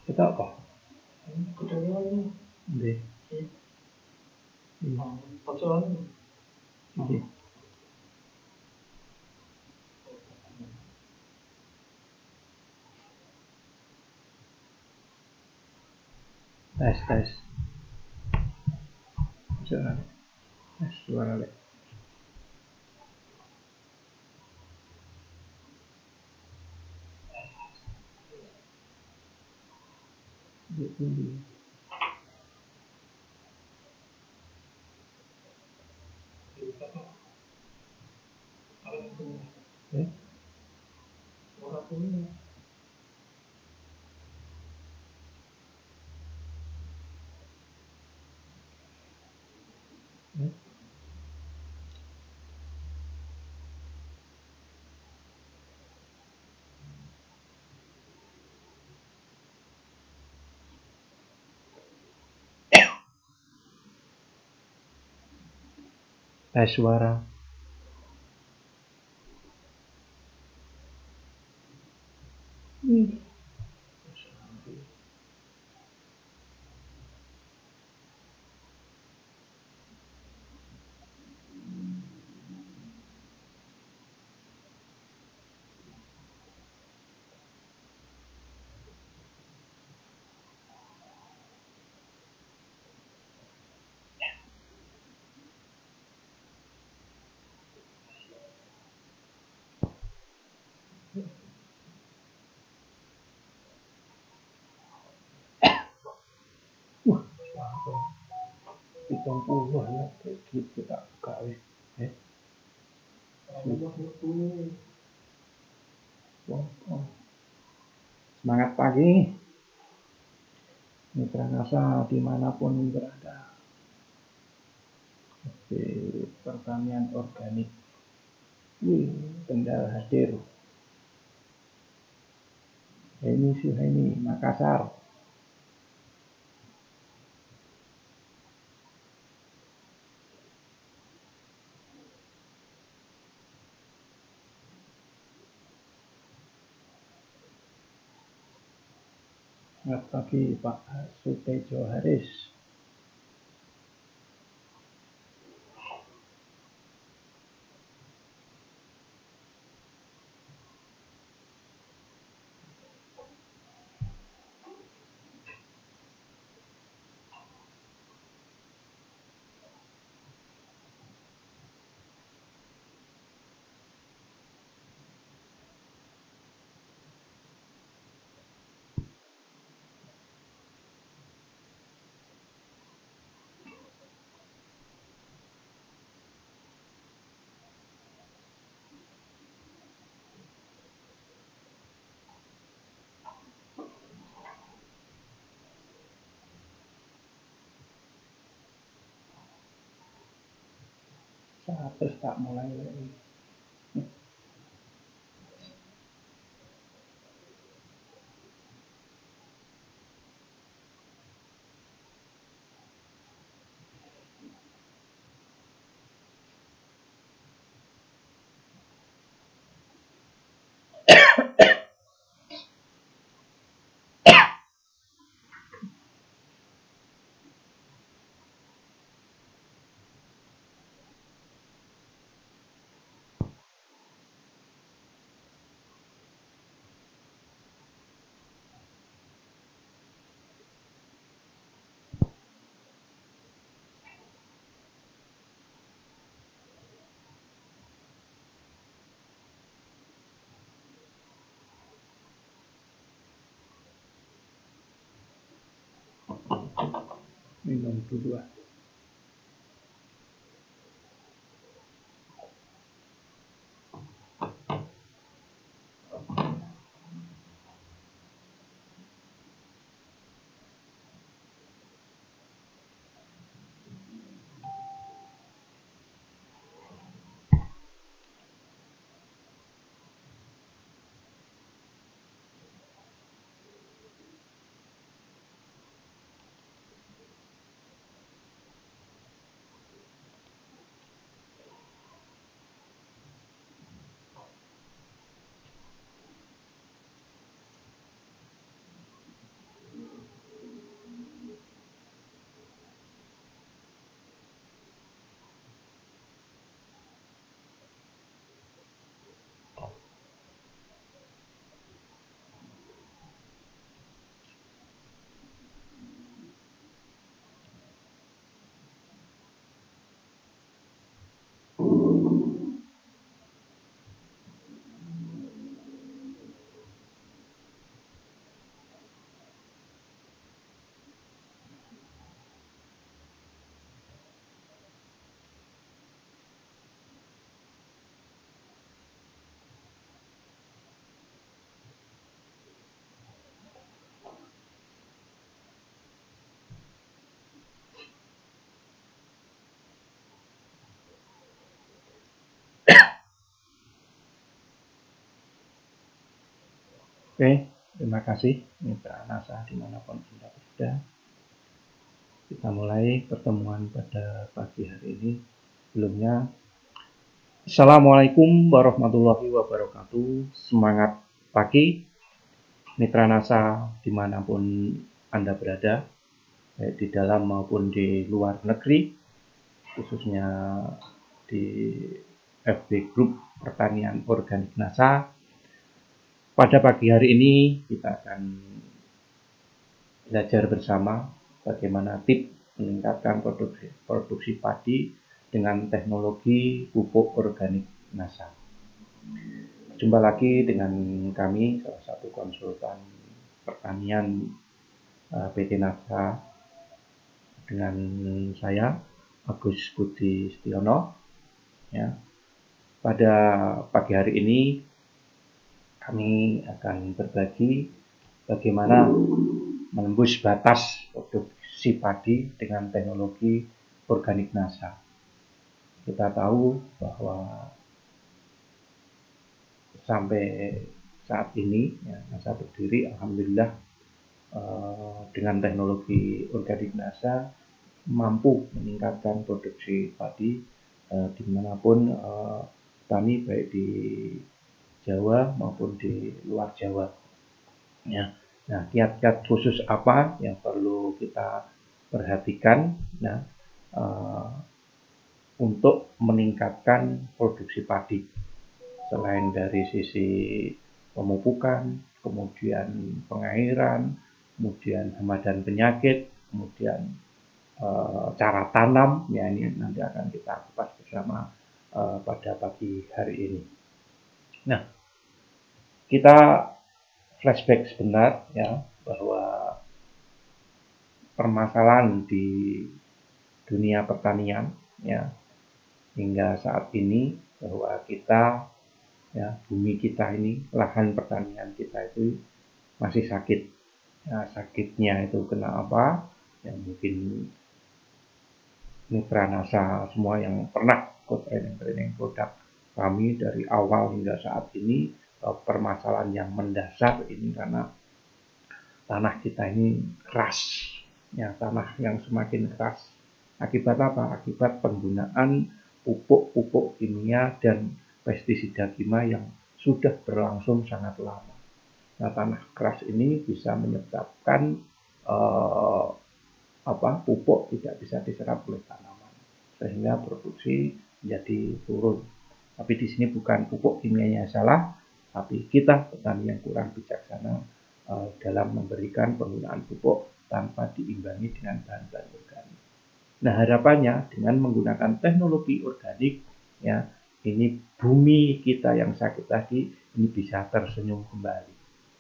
Kita apa? Kudayan. Hindi. Pagsuan. Sige. Tes. Suara. Tes suara le. Tinggi. Eh? Tes suara. Pitong puluh ya, kayak gitu tak gawe. Semangat pagi, Mitra Nasa dimanapun berada. Di pertanian organik. Kendal hadir. Ini Suhaimi, Makassar. Selamat pagi Pak Sutejo Haris. Terus tak mulai lagi. Minum dulu. Oke, terima kasih mitra NASA dimanapun Anda berada. Kita mulai pertemuan pada pagi hari ini. Sebelumnya, Assalamualaikum warahmatullahi wabarakatuh. Semangat pagi, mitra NASA dimanapun Anda berada, baik di dalam maupun di luar negeri, khususnya di FB Group Pertanian Organik NASA. Pada pagi hari ini kita akan belajar bersama bagaimana tips meningkatkan produksi padi dengan teknologi pupuk organik NASA. Jumpa lagi dengan kami, salah satu konsultan pertanian PT NASA, dengan saya Agus Budi Setiono. Ya. Pada pagi hari ini kami akan berbagi bagaimana menembus batas produksi padi dengan teknologi organik NASA. Kita tahu bahwa sampai saat ini ya, NASA berdiri, alhamdulillah, dengan teknologi organik NASA mampu meningkatkan produksi padi dimanapun petani, baik di Jawa maupun di luar Jawa. Ya. Nah, kiat-kiat khusus apa yang perlu kita perhatikan untuk meningkatkan produksi padi? Selain dari sisi pemupukan, kemudian pengairan, kemudian hama dan penyakit, kemudian cara tanam, ya ini nanti akan kita kupas bersama pada pagi hari ini. Nah, kita flashback sebentar ya, bahwa permasalahan di dunia pertanian ya hingga saat ini, bahwa kita ya, bumi kita ini, lahan pertanian kita itu masih sakit. Ya, sakitnya itu kena apa? Ya mungkin mitra NASA semua yang pernah ikut training produk kami dari awal hingga saat ini, permasalahan yang mendasar ini karena tanah kita ini keras, ya, tanah yang semakin keras. Akibat apa? Akibat penggunaan pupuk-pupuk kimia dan pestisida kimia yang sudah berlangsung sangat lama. Nah, tanah keras ini bisa menyebabkan pupuk tidak bisa diserap oleh tanaman, sehingga produksi menjadi turun. Tapi di sini bukan pupuk kimianya salah, tapi kita petani yang kurang bijaksana dalam memberikan penggunaan pupuk tanpa diimbangi dengan bahan-bahan organik. Nah, harapannya dengan menggunakan teknologi organik, ya, ini bumi kita yang sakit tadi ini bisa tersenyum kembali.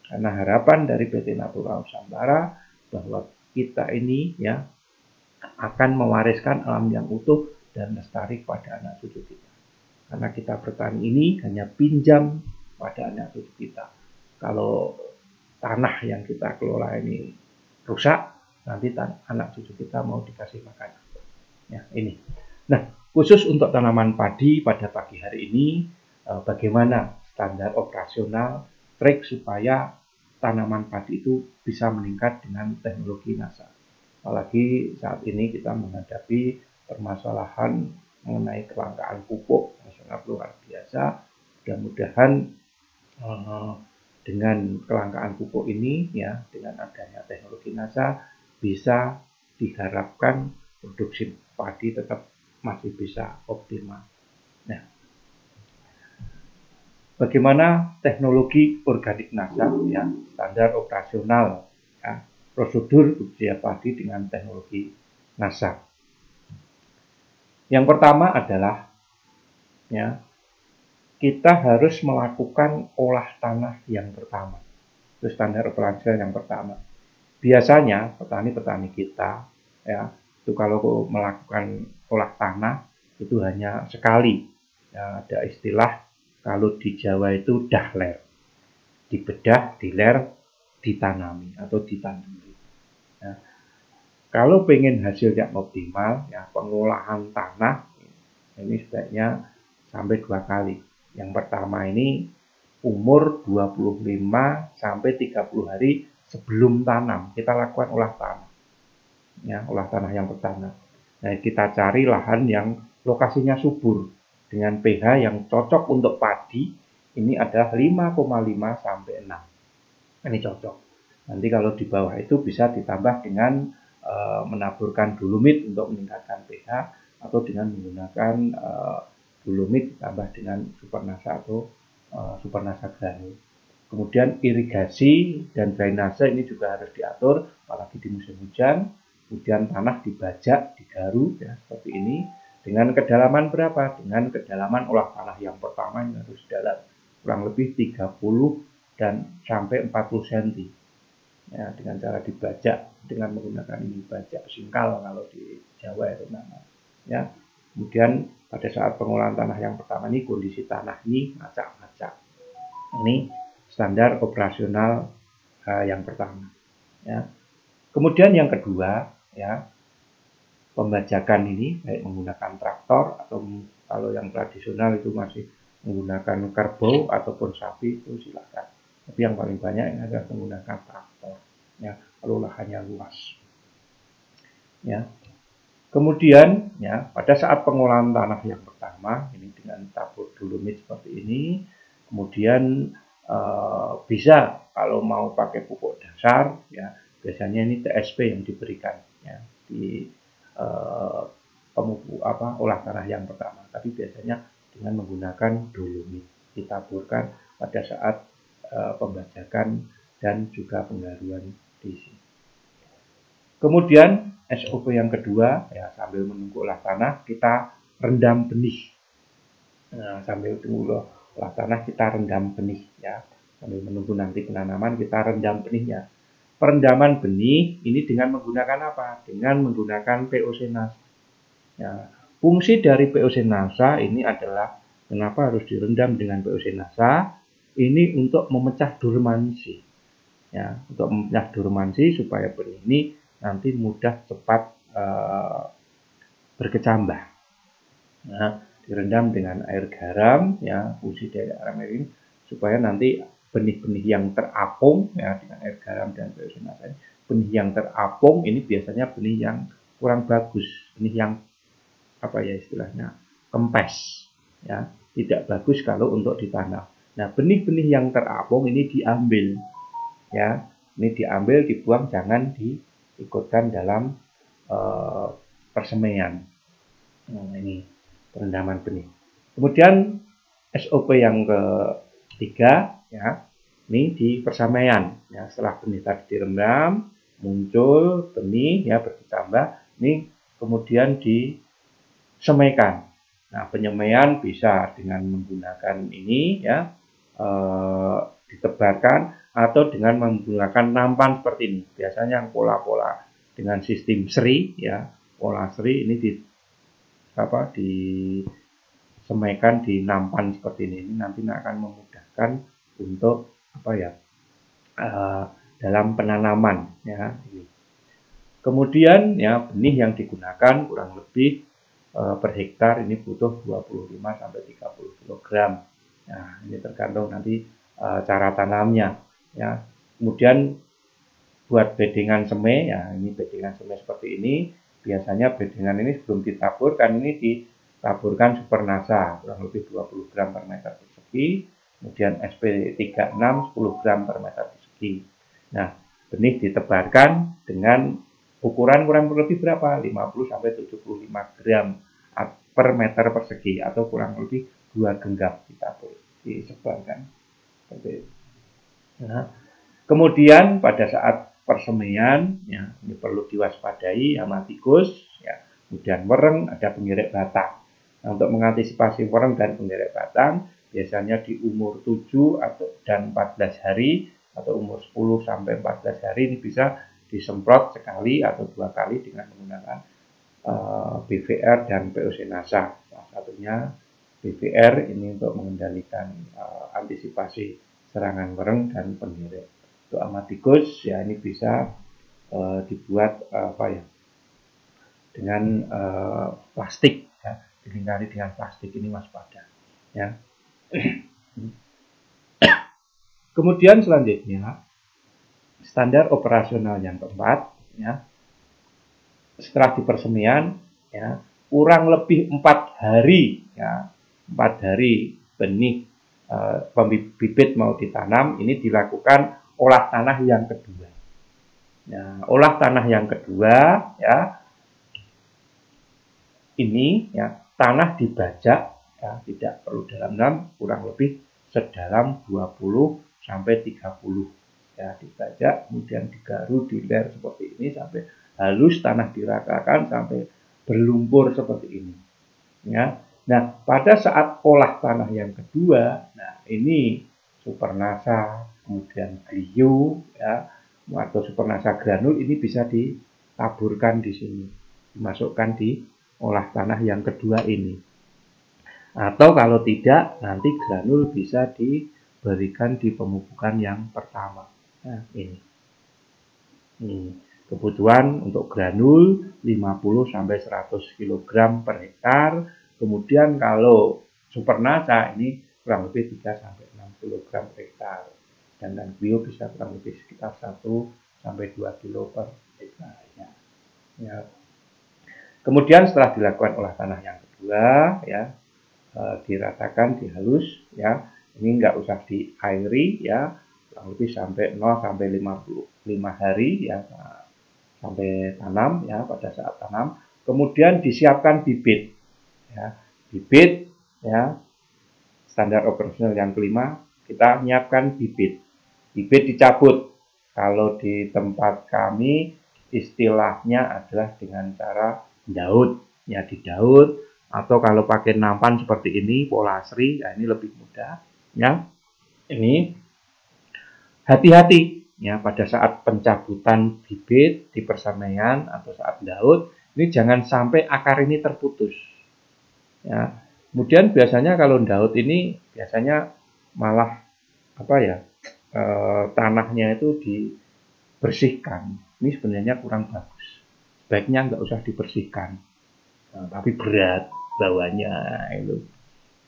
Karena harapan dari PT Natura Nusantara bahwa kita ini ya akan mewariskan alam yang utuh dan lestari pada anak cucu kita. Karena kita bertani ini hanya pinjam pada anak cucu kita. Kalau tanah yang kita kelola ini rusak, nanti anak cucu kita mau dikasih makan. Ya, ini. Nah, khusus untuk tanaman padi pada pagi hari ini, bagaimana standar operasional trik supaya tanaman padi itu bisa meningkat dengan teknologi NASA. Apalagi saat ini kita menghadapi permasalahan mengenai kelangkaan pupuk yang sangat luar biasa. Mudah-mudahan dengan kelangkaan pupuk ini, ya, dengan adanya teknologi NASA, bisa diharapkan produksi padi tetap masih bisa optimal. Nah, bagaimana teknologi organik NASA, ya, standar operasional, ya, prosedur budidaya padi dengan teknologi NASA. Yang pertama adalah, ya, kita harus melakukan olah tanah yang pertama. Itu standar operasional yang pertama. Biasanya petani-petani kita, ya, itu kalau melakukan olah tanah itu hanya sekali. Ya, ada istilah kalau di Jawa itu dahler, dibedah, diler, ditanami atau ditanami. Ya. Kalau pengen hasil yang optimal, ya, pengolahan tanah ini sebaiknya sampai 2 kali. Yang pertama ini umur 25 sampai 30 hari sebelum tanam. Kita lakukan olah tanah. Ya, olah tanah yang pertama. Nah, kita cari lahan yang lokasinya subur dengan pH yang cocok untuk padi. Ini adalah 5,5 sampai 6. Ini cocok. Nanti kalau di bawah itu bisa ditambah dengan menaburkan dolomit untuk meningkatkan pH, atau dengan menggunakan dolomit ditambah dengan supernasa atau supernasa granul. Kemudian irigasi dan drainase ini juga harus diatur, apalagi di musim hujan. Kemudian tanah dibajak, digaru, ya, seperti ini. Dengan kedalaman berapa? Dengan kedalaman olah tanah yang pertama yang harus dalam kurang lebih 30 dan sampai 40 cm. Ya, dengan cara dibajak dengan menggunakan ini bajak singkal kalau di Jawa itu namanya. Ya. Kemudian pada saat pengolahan tanah yang pertama ini kondisi tanah ini ngacak-ngacak. Ini standar operasional yang pertama. Ya. Kemudian yang kedua, ya, pembajakan ini baik menggunakan traktor atau kalau yang tradisional itu masih menggunakan kerbau ataupun sapi, itu silakan. Tapi yang paling banyak ini adalah menggunakan traktor. Ya, kalau lahannya luas. Ya. Kemudian, ya, pada saat pengolahan tanah yang pertama ini dengan tabur dolomit seperti ini, kemudian bisa kalau mau pakai pupuk dasar, ya, biasanya ini TSP yang diberikan, ya, di olah tanah yang pertama. Tapi biasanya dengan menggunakan dolomit ditaburkan pada saat pembajakan dan juga penggaruan di sini. Kemudian SOP yang kedua, ya, sambil menunggu olah tanah kita rendam benih. Nah, sambil tunggu olah tanah kita rendam benih, ya. Sambil menunggu nanti penanaman kita rendam benihnya. Perendaman benih ini dengan menggunakan apa? Dengan menggunakan POC Nasa. Ya, fungsi dari POC Nasa ini adalah kenapa harus direndam dengan POC Nasa? Ini untuk memecah dormansi. Ya, untuk memecah dormansi supaya benih ini nanti mudah cepat berkecambah. Nah, direndam dengan air garam, ya, fungsi dari air ini supaya nanti benih-benih yang terapung, ya, dengan air garam dan POC Nasa, benih yang terapung ini biasanya benih yang kurang bagus, benih yang apa ya istilahnya kempes, ya, tidak bagus kalau untuk ditanam. Nah, benih-benih yang terapung ini diambil, ya, ini diambil, dibuang, jangan diikutkan dalam persemaian. Nah, ini perendaman benih. Kemudian SOP yang ketiga, ya, ini di persamaian. Ya, setelah benih tadi direndam, muncul benih, ya, bertambah. Ini kemudian disemaikan. Nah, penyemaian bisa dengan menggunakan ini, ya, ditebarkan atau dengan menggunakan nampan seperti ini. Biasanya yang pola-pola dengan sistem seri, ya, pola seri ini disemaikan di nampan seperti ini nanti akan memudahkan untuk apa ya dalam penanaman, ya. Kemudian, ya, benih yang digunakan kurang lebih per hektar ini butuh 25 sampai 30 kg. Nah, ini tergantung nanti cara tanamnya, ya. Kemudian buat bedengan semai, ya, ini bedengan semai seperti ini. Biasanya bedengan ini sebelum ditaburkan ini ditaburkan supernasa kurang lebih 20 gram per meter persegi, kemudian SP36 10 gram per meter persegi. Nah, benih ditebarkan dengan ukuran kurang lebih berapa? 50 sampai 75 gram per meter persegi atau kurang lebih 2 genggam ditabur, disebarkan. Nah, kemudian pada saat persemaian, ya, ini perlu diwaspadai hama tikus, ya, kemudian wereng, ada pengerek batang. Nah, untuk mengantisipasi wereng dan pengerek batang, biasanya di umur 7 dan 14 hari atau umur 10 sampai 14 hari ini bisa disemprot sekali atau 2 kali dengan menggunakan BVR dan POC Nasa. Salah satunya BVR ini untuk mengendalikan antisipasi serangan wereng dan pengerek. Untuk hama tikus, ya, ini bisa dibuat dengan plastik, ya, dilingkari dengan plastik ini waspada, ya. Kemudian selanjutnya standar operasional yang keempat, ya, setelah dipersemian, ya, kurang lebih 4 hari, ya, 4 hari benih bibit mau ditanam, ini dilakukan olah tanah yang kedua. Nah, olah tanah yang kedua, ya, ini, ya, tanah dibajak, ya, tidak perlu dalam-dalam, kurang lebih sedalam 20 sampai 30, ya, dibajak, kemudian digaruk, diler seperti ini sampai halus, tanah diratakan sampai berlumpur seperti ini, ya. Nah, pada saat olah tanah yang kedua, nah ini Supernasa, kemudian Glio, ya, atau Supernasa granul ini bisa ditaburkan di sini, dimasukkan di olah tanah yang kedua ini. Atau kalau tidak, nanti granul bisa diberikan di pemupukan yang pertama. Nah, ini. Kebutuhan untuk granul 50 sampai 100 kg per hektar. Kemudian kalau Supernasa ini kurang lebih 3 sampai 6 kg per hektar. Dan Glio bisa kurang lebih sekitar 1 sampai 2 kg per hektar. Ya. Kemudian setelah dilakukan olah tanah yang kedua, ya, diratakan, dihalus, ya, ini nggak usah diairi, ya, kurang lebih sampai 0 sampai 55 hari, ya, sampai tanam, ya, pada saat tanam. Kemudian disiapkan bibit, ya, bibit, ya, standar operasional yang kelima, kita menyiapkan bibit. Bibit dicabut. Kalau di tempat kami istilahnya adalah dengan cara daud, ya, didaud, atau kalau pakai nampan seperti ini, polasri, ya, ini lebih mudah, ya. Ini hati-hati, ya, pada saat pencabutan bibit di persemaian atau saat daud, ini jangan sampai akar ini terputus, ya. Kemudian biasanya kalau daud ini biasanya malah apa, ya, tanahnya itu dibersihkan. Ini sebenarnya kurang bagus. Sebaiknya nggak usah dibersihkan. Nah, tapi berat bawahnya itu.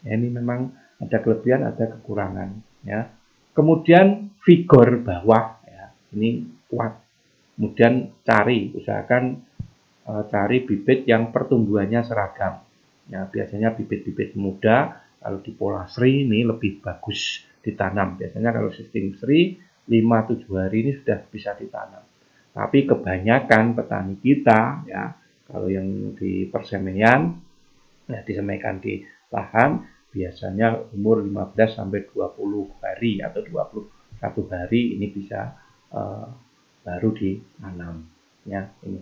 Ya, ini memang ada kelebihan, ada kekurangan, ya. Kemudian vigor bawah, ya, ini kuat. Kemudian usahakan cari bibit yang pertumbuhannya seragam. Ya, biasanya bibit-bibit muda kalau di polasri ini lebih bagus ditanam. Biasanya kalau sistem sri 5-7 hari ini sudah bisa ditanam. Tapi kebanyakan petani kita, ya, kalau yang di persemaian, ya, disemaikan di lahan, biasanya umur 15 sampai 20 hari atau 21 hari ini bisa baru ditanam, ya, ini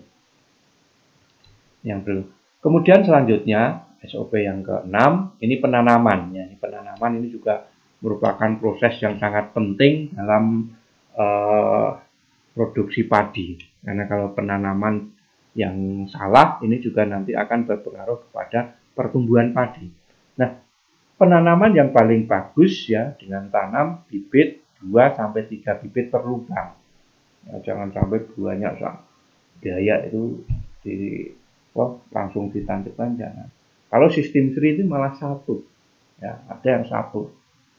yang belum. Kemudian selanjutnya SOP yang ke-6 ini penanaman, ya. Penanaman ini juga merupakan proses yang sangat penting dalam produksi padi, karena kalau penanaman yang salah ini juga nanti akan berpengaruh kepada pertumbuhan padi. Nah, penanaman yang paling bagus, ya, dengan tanam bibit 2 sampai 3 bibit per lubang. Ya, jangan sampai banyak biaya itu langsung ditancapkan, jangan. Kalau sistem sri itu malah satu, ya, ada yang satu,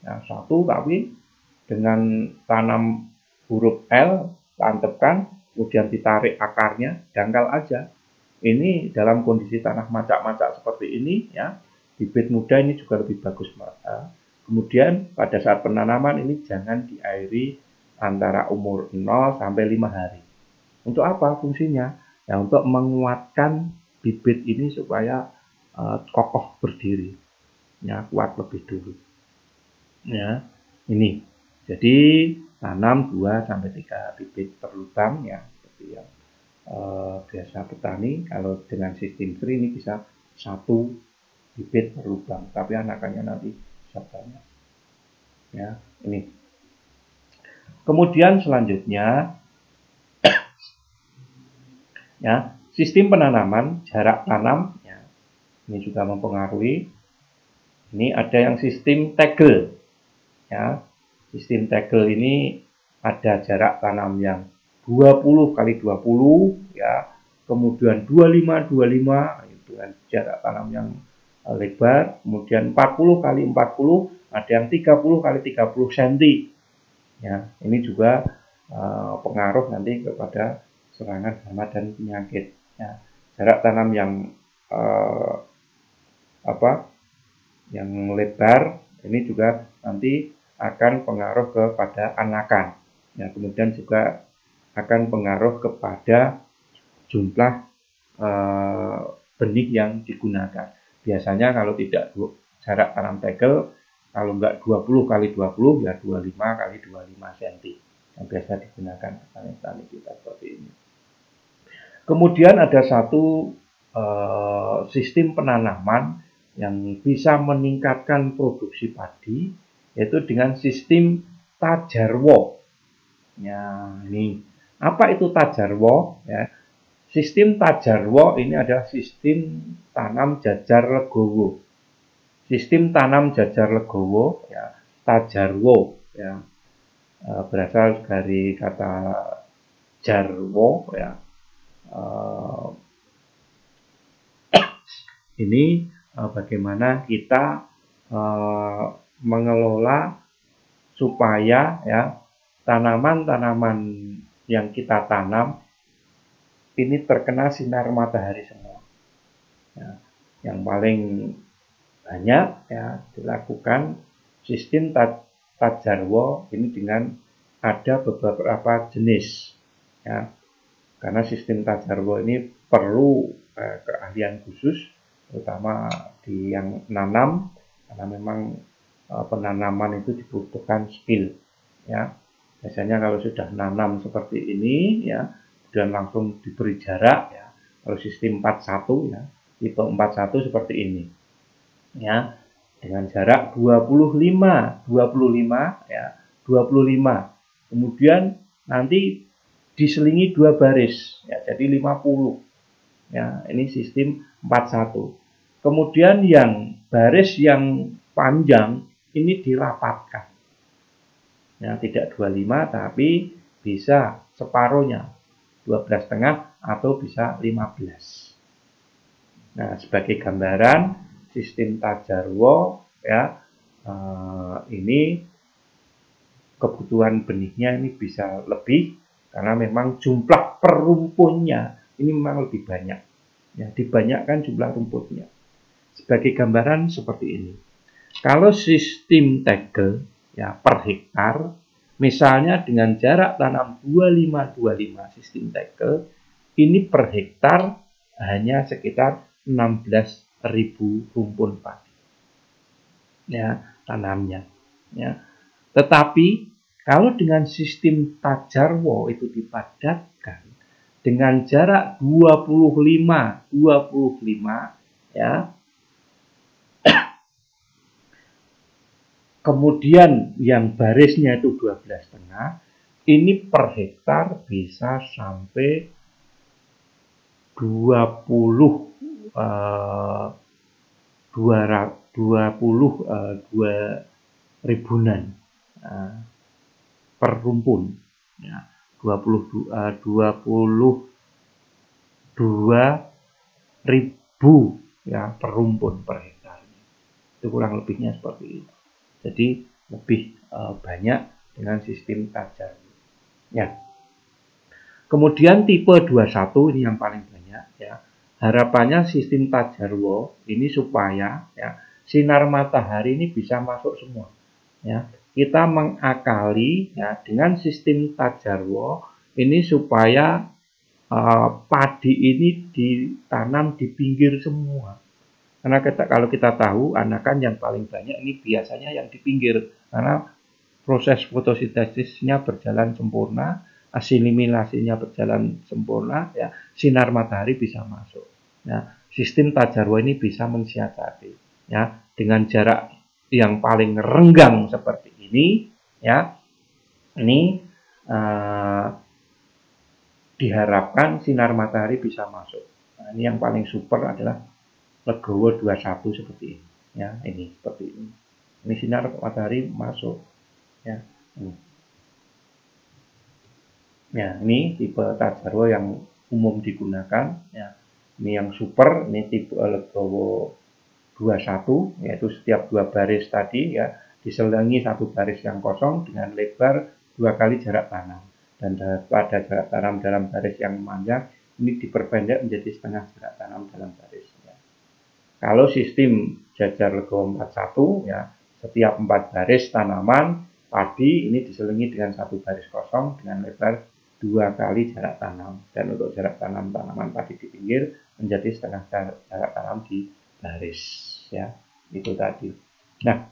ya, satu tapi dengan tanam huruf L, tantepkan, kemudian ditarik akarnya, dangkal aja. Ini dalam kondisi tanah macak-macak seperti ini, ya, bibit muda ini juga lebih bagus. Kemudian pada saat penanaman ini jangan diairi antara umur 0 sampai 5 hari. Untuk apa fungsinya? Ya, untuk menguatkan bibit ini supaya kokoh berdiri, ya, kuat lebih dulu, ya. Ini jadi tanam 2 sampai 3 bibit per lubang, ya, seperti yang biasa petani. Kalau dengan sistem sri ini bisa 1 bibit per lubang, tapi anakannya nanti bisa banyak, ya. Ini kemudian selanjutnya, ya, sistem penanaman, jarak tanam, ya, ini juga mempengaruhi. Ini ada yang sistem tegel, ya. Sistem tegel ini ada jarak tanam yang 20 kali 20, ya, kemudian 25 dengan jarak tanam yang lebar, kemudian 40 kali 40, ada yang 30 kali 30 cm. Ya, ini juga pengaruh nanti kepada serangan hama dan penyakit. Ya, jarak tanam yang yang lebar ini juga nanti akan pengaruh kepada anakan. Ya, kemudian juga akan pengaruh kepada jumlah benih yang digunakan. Biasanya kalau tidak jarak tanam tegel, kalau enggak 20 kali 20 ya 25 kali 25 cm yang biasa digunakan petani-petani kita seperti ini. Kemudian ada satu sistem penanaman yang bisa meningkatkan produksi padi, yaitu dengan sistem tajarwo. Ya, ini apa itu tajarwo? Ya, sistem tajarwo ini adalah sistem tanam jajar legowo. Sistem tanam jajar legowo, ya, tajarwo, ya, berasal dari kata jarwo, ya. Ini bagaimana kita mengelola supaya ya tanaman-tanaman yang kita tanam ini terkena sinar matahari semua. Ya, yang paling banyak ya dilakukan sistem tajarwo ini dengan ada beberapa jenis. Ya, karena sistem tajarwo ini perlu keahlian khusus, terutama di yang nanam, karena memang penanaman itu dibutuhkan skill. Ya, biasanya kalau sudah nanam seperti ini, ya, dan langsung diberi jarak, ya, kalau sistem 41, ya, tipe 41 seperti ini, ya, dengan jarak 25, ya, 25. Kemudian nanti diselingi 2 baris, ya, jadi 50. Ya, ini sistem 41. Kemudian yang baris yang panjang ini dirapatkan. Ya, tidak 25 tapi bisa separuhnya, 12,5 atau bisa 15. Nah, sebagai gambaran sistem tajarwo ya, ini kebutuhan benihnya ini bisa lebih karena memang jumlah perumpunnya ini memang lebih banyak. Ya, dibanyakkan jumlah rumputnya. Sebagai gambaran seperti ini. Kalau sistem tegel ya per hektar, misalnya dengan jarak tanam 25-25 sistem tegel, ini per hektar hanya sekitar 16.000 rumpun padi. Ya, tanamnya. Ya. Tetapi kalau dengan sistem tajarwo itu dipadatkan dengan jarak 25 ya. Kemudian yang barisnya itu 12,5, ini per hektar bisa sampai 20 ribuan per rumpun, ya, 22.000 ya per rumpun per hektar. Itu kurang lebihnya seperti itu. Jadi lebih banyak dengan sistem tajarwo. Ya. Kemudian tipe 21 ini yang paling banyak ya. Harapannya sistem tajarwo ini supaya ya sinar matahari ini bisa masuk semua. Ya. Kita mengakali ya dengan sistem tajarwo ini supaya padi ini ditanam di pinggir semua. Karena kalau kita tahu anakan yang paling banyak ini biasanya yang di pinggir karena proses fotosintesisnya berjalan sempurna, asimilasinya berjalan sempurna, ya sinar matahari bisa masuk. Ya, sistem tajarwo ini bisa mensiasati, ya dengan jarak yang paling renggang seperti ini, ya ini diharapkan sinar matahari bisa masuk. Nah, ini yang paling super adalah legowo 21 seperti ini. Ya, ini seperti ini. Ini sinar matahari masuk. Ya. Ya, ini tipe tajarwo yang umum digunakan. Ya. Ini yang super, ini tipe legowo 21, yaitu setiap 2 baris tadi ya diselingi 1 baris yang kosong dengan lebar 2 kali jarak tanam, dan pada jarak tanam dalam baris yang panjang ini diperpendek menjadi setengah jarak tanam dalam baris. Ya. Kalau sistem jajar legowo 41 ya, setiap 4 baris tanaman padi ini diselingi dengan 1 baris kosong dengan lebar 2 kali jarak tanam, dan untuk jarak tanam tanaman padi di pinggir menjadi setengah jarak tanam di baris. Ya, itu tadi. Nah,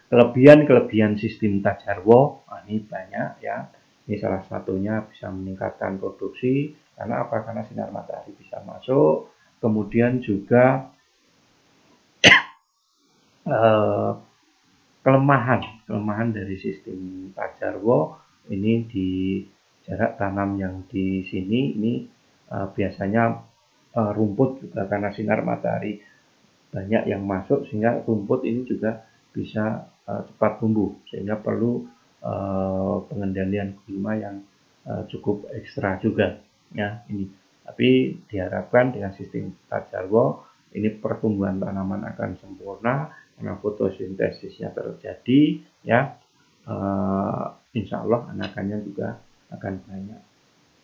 kelebihan sistem tajarwo ini banyak ya. Ini salah satunya bisa meningkatkan produksi. Karena apa? Karena sinar matahari bisa masuk. Kemudian juga kelemahan dari sistem tajarwo ini di jarak tanam yang di sini ini biasanya rumput juga karena sinar matahari banyak yang masuk, sehingga rumput ini juga bisa cepat tumbuh, sehingga perlu pengendalian gulma yang cukup ekstra juga ya ini. Tapi diharapkan dengan sistem tajarwo ini pertumbuhan tanaman akan sempurna karena fotosintesisnya terjadi ya. Insya Allah anakannya juga akan banyak.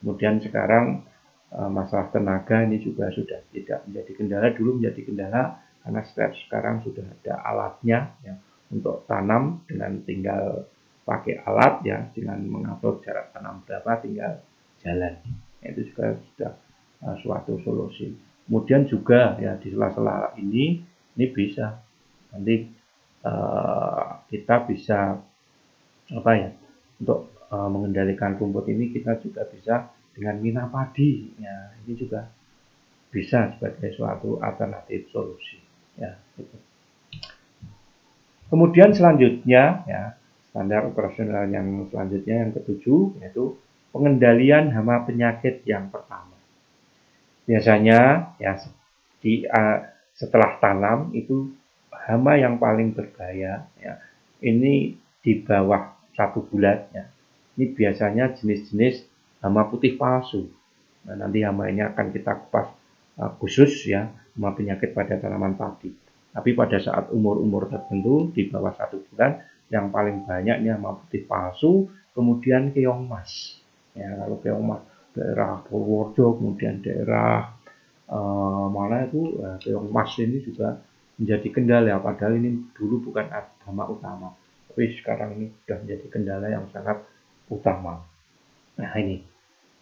Kemudian sekarang masalah tenaga ini juga sudah tidak menjadi kendala. Dulu menjadi kendala karena sekarang sudah ada alatnya ya, untuk tanam dengan tinggal pakai alat ya, dengan mengatur jarak tanam berapa tinggal jalan. Itu juga sudah suatu solusi. Kemudian juga ya di sela-sela ini bisa nanti kita bisa apa ya, untuk mengendalikan rumput ini kita juga bisa dengan mina padi ya, ini juga bisa sebagai suatu alternatif solusi ya gitu. Kemudian selanjutnya ya, standar operasional yang selanjutnya yang ketujuh yaitu pengendalian hama penyakit yang pertama. Biasanya ya setelah tanam itu hama yang paling berbahaya ya, ini di bawah 1 bulan ya. Ini biasanya jenis-jenis hama putih palsu. Nah, nanti hama ini akan kita kupas khusus ya, hama penyakit pada tanaman padi. Tapi pada saat umur-umur tertentu di bawah 1 bulan yang paling banyak ini hama putih palsu, kemudian keong mas. Ya, kalau keong mas daerah Purworejo, kemudian daerah mana itu keong mas ini juga menjadi kendala, padahal ini dulu bukan hama utama, tapi sekarang ini sudah menjadi kendala yang sangat utama. Nah ini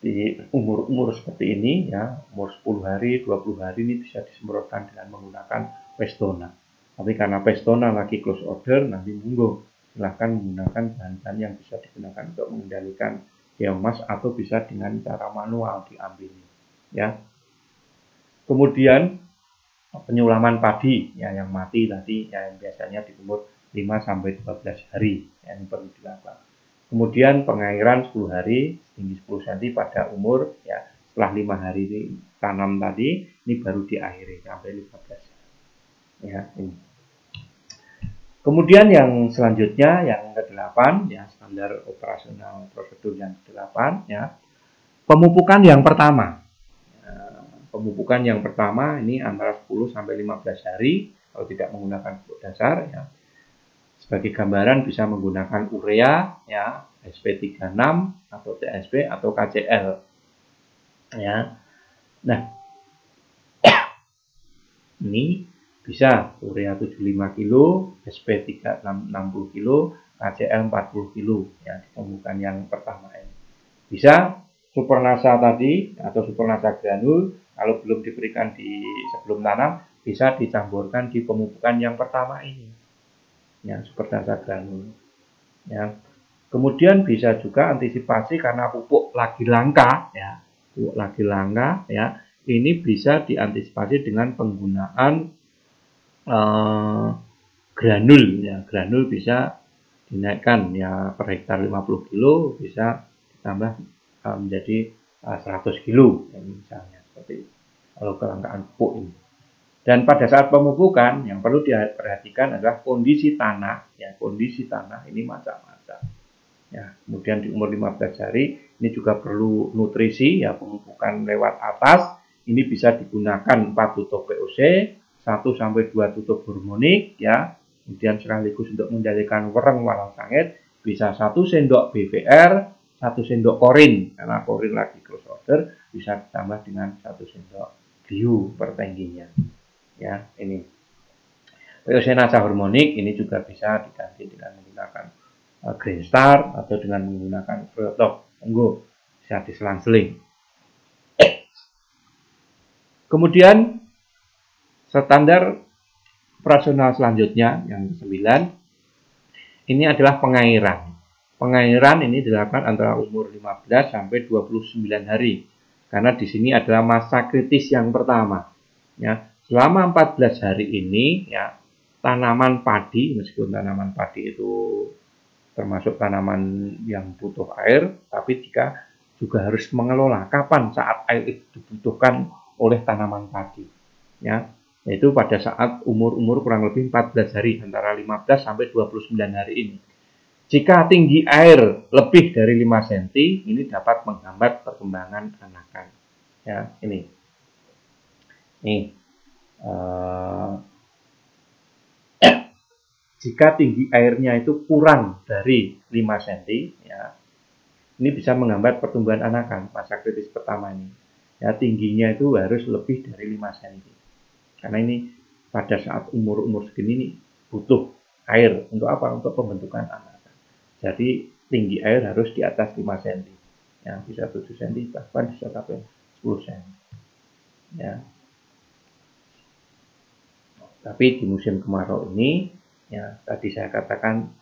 di umur-umur seperti ini ya, umur 10 hari, 20 hari ini bisa disemprotkan dengan menggunakan Pestona. Tapi karena Pestona lagi close order, nanti monggo silahkan menggunakan bahan-bahan yang bisa digunakan untuk mengendalikan keong mas, atau bisa dengan cara manual diambil ya. Kemudian penyulaman padi ya, yang mati tadi ya, yang biasanya di umur 5-12 hari yang perlu dilakukan. Kemudian pengairan 10 hari setinggi 10 cm pada umur ya, setelah 5 hari tanam tadi ini baru diakhiri sampai 15 hari. Ya, ini. Kemudian yang selanjutnya yang ke-8 ya, standar operasional prosedur yang ke-8 ya, pemupukan yang pertama. Pemupukan yang pertama ini antara 10-15 hari kalau tidak menggunakan pupuk dasar ya. Sebagai gambaran bisa menggunakan urea ya, SP36 atau TSP atau KCL ya. Nah, ini bisa urea 75 kg, SP 60 kg, KCL 40 kg ya, di pemupukan yang pertama ini. Bisa supernasa tadi atau supernasa granul kalau belum diberikan di sebelum tanam, bisa dicampurkan di pemupukan yang pertama ini ya, supernasa granul ya. Kemudian bisa juga antisipasi karena pupuk lagi langka ya, pupuk lagi langka ya, ini bisa diantisipasi dengan penggunaan granul ya. Granul bisa dinaikkan ya, per hektar 50 kg bisa ditambah menjadi 100 kg ya, misalnya seperti itu kalau kelangkaan pupuk ini. Dan pada saat pemupukan yang perlu diperhatikan adalah kondisi tanah ya, kondisi tanah ini macam-macam ya. Kemudian di umur 15 hari ini juga perlu nutrisi ya, pemupukan lewat atas ini bisa digunakan 4 tutup VOC, 1-2 tutup hormonik ya. Kemudian sekaligus untuk mengendalikan wereng walau sangit bisa 1 sendok BVR, 1 sendok korin, karena korin lagi close order, bisa ditambah dengan 1 sendok glue per tangkinya. Ya, ini. Eosinasa harmonik ini juga bisa diganti dengan menggunakan Green Star atau dengan menggunakan Freotok. Monggo, bisa diselang-seling. Kemudian standar operasional selanjutnya yang ke-9 ini adalah pengairan. Pengairan ini dilakukan antara umur 15 sampai 29 hari. Karena di sini adalah masa kritis yang pertama. Ya, selama 14 hari ini ya tanaman padi, meskipun tanaman padi itu termasuk tanaman yang butuh air, tapi jika juga harus mengelola kapan saat air itu dibutuhkan oleh tanaman padi. Ya, yaitu pada saat umur kurang lebih 14 hari, antara 15 sampai 29 hari ini. Jika tinggi air lebih dari 5 cm, ini dapat menghambat perkembangan anakan. Ya, ini. Jika tinggi airnya itu kurang dari 5 cm, ya, ini bisa menghambat pertumbuhan anakan masa kritis pertama ini. Ya, tingginya itu harus lebih dari 5 cm. Karena ini pada saat umur segini ini butuh air untuk apa? Untuk pembentukan anakan. Jadi tinggi air harus di atas 5 cm. Ya, bisa 7 cm, bahkan bisa sampai 10 cm. Ya. Tapi di musim kemarau ini, ya tadi saya katakan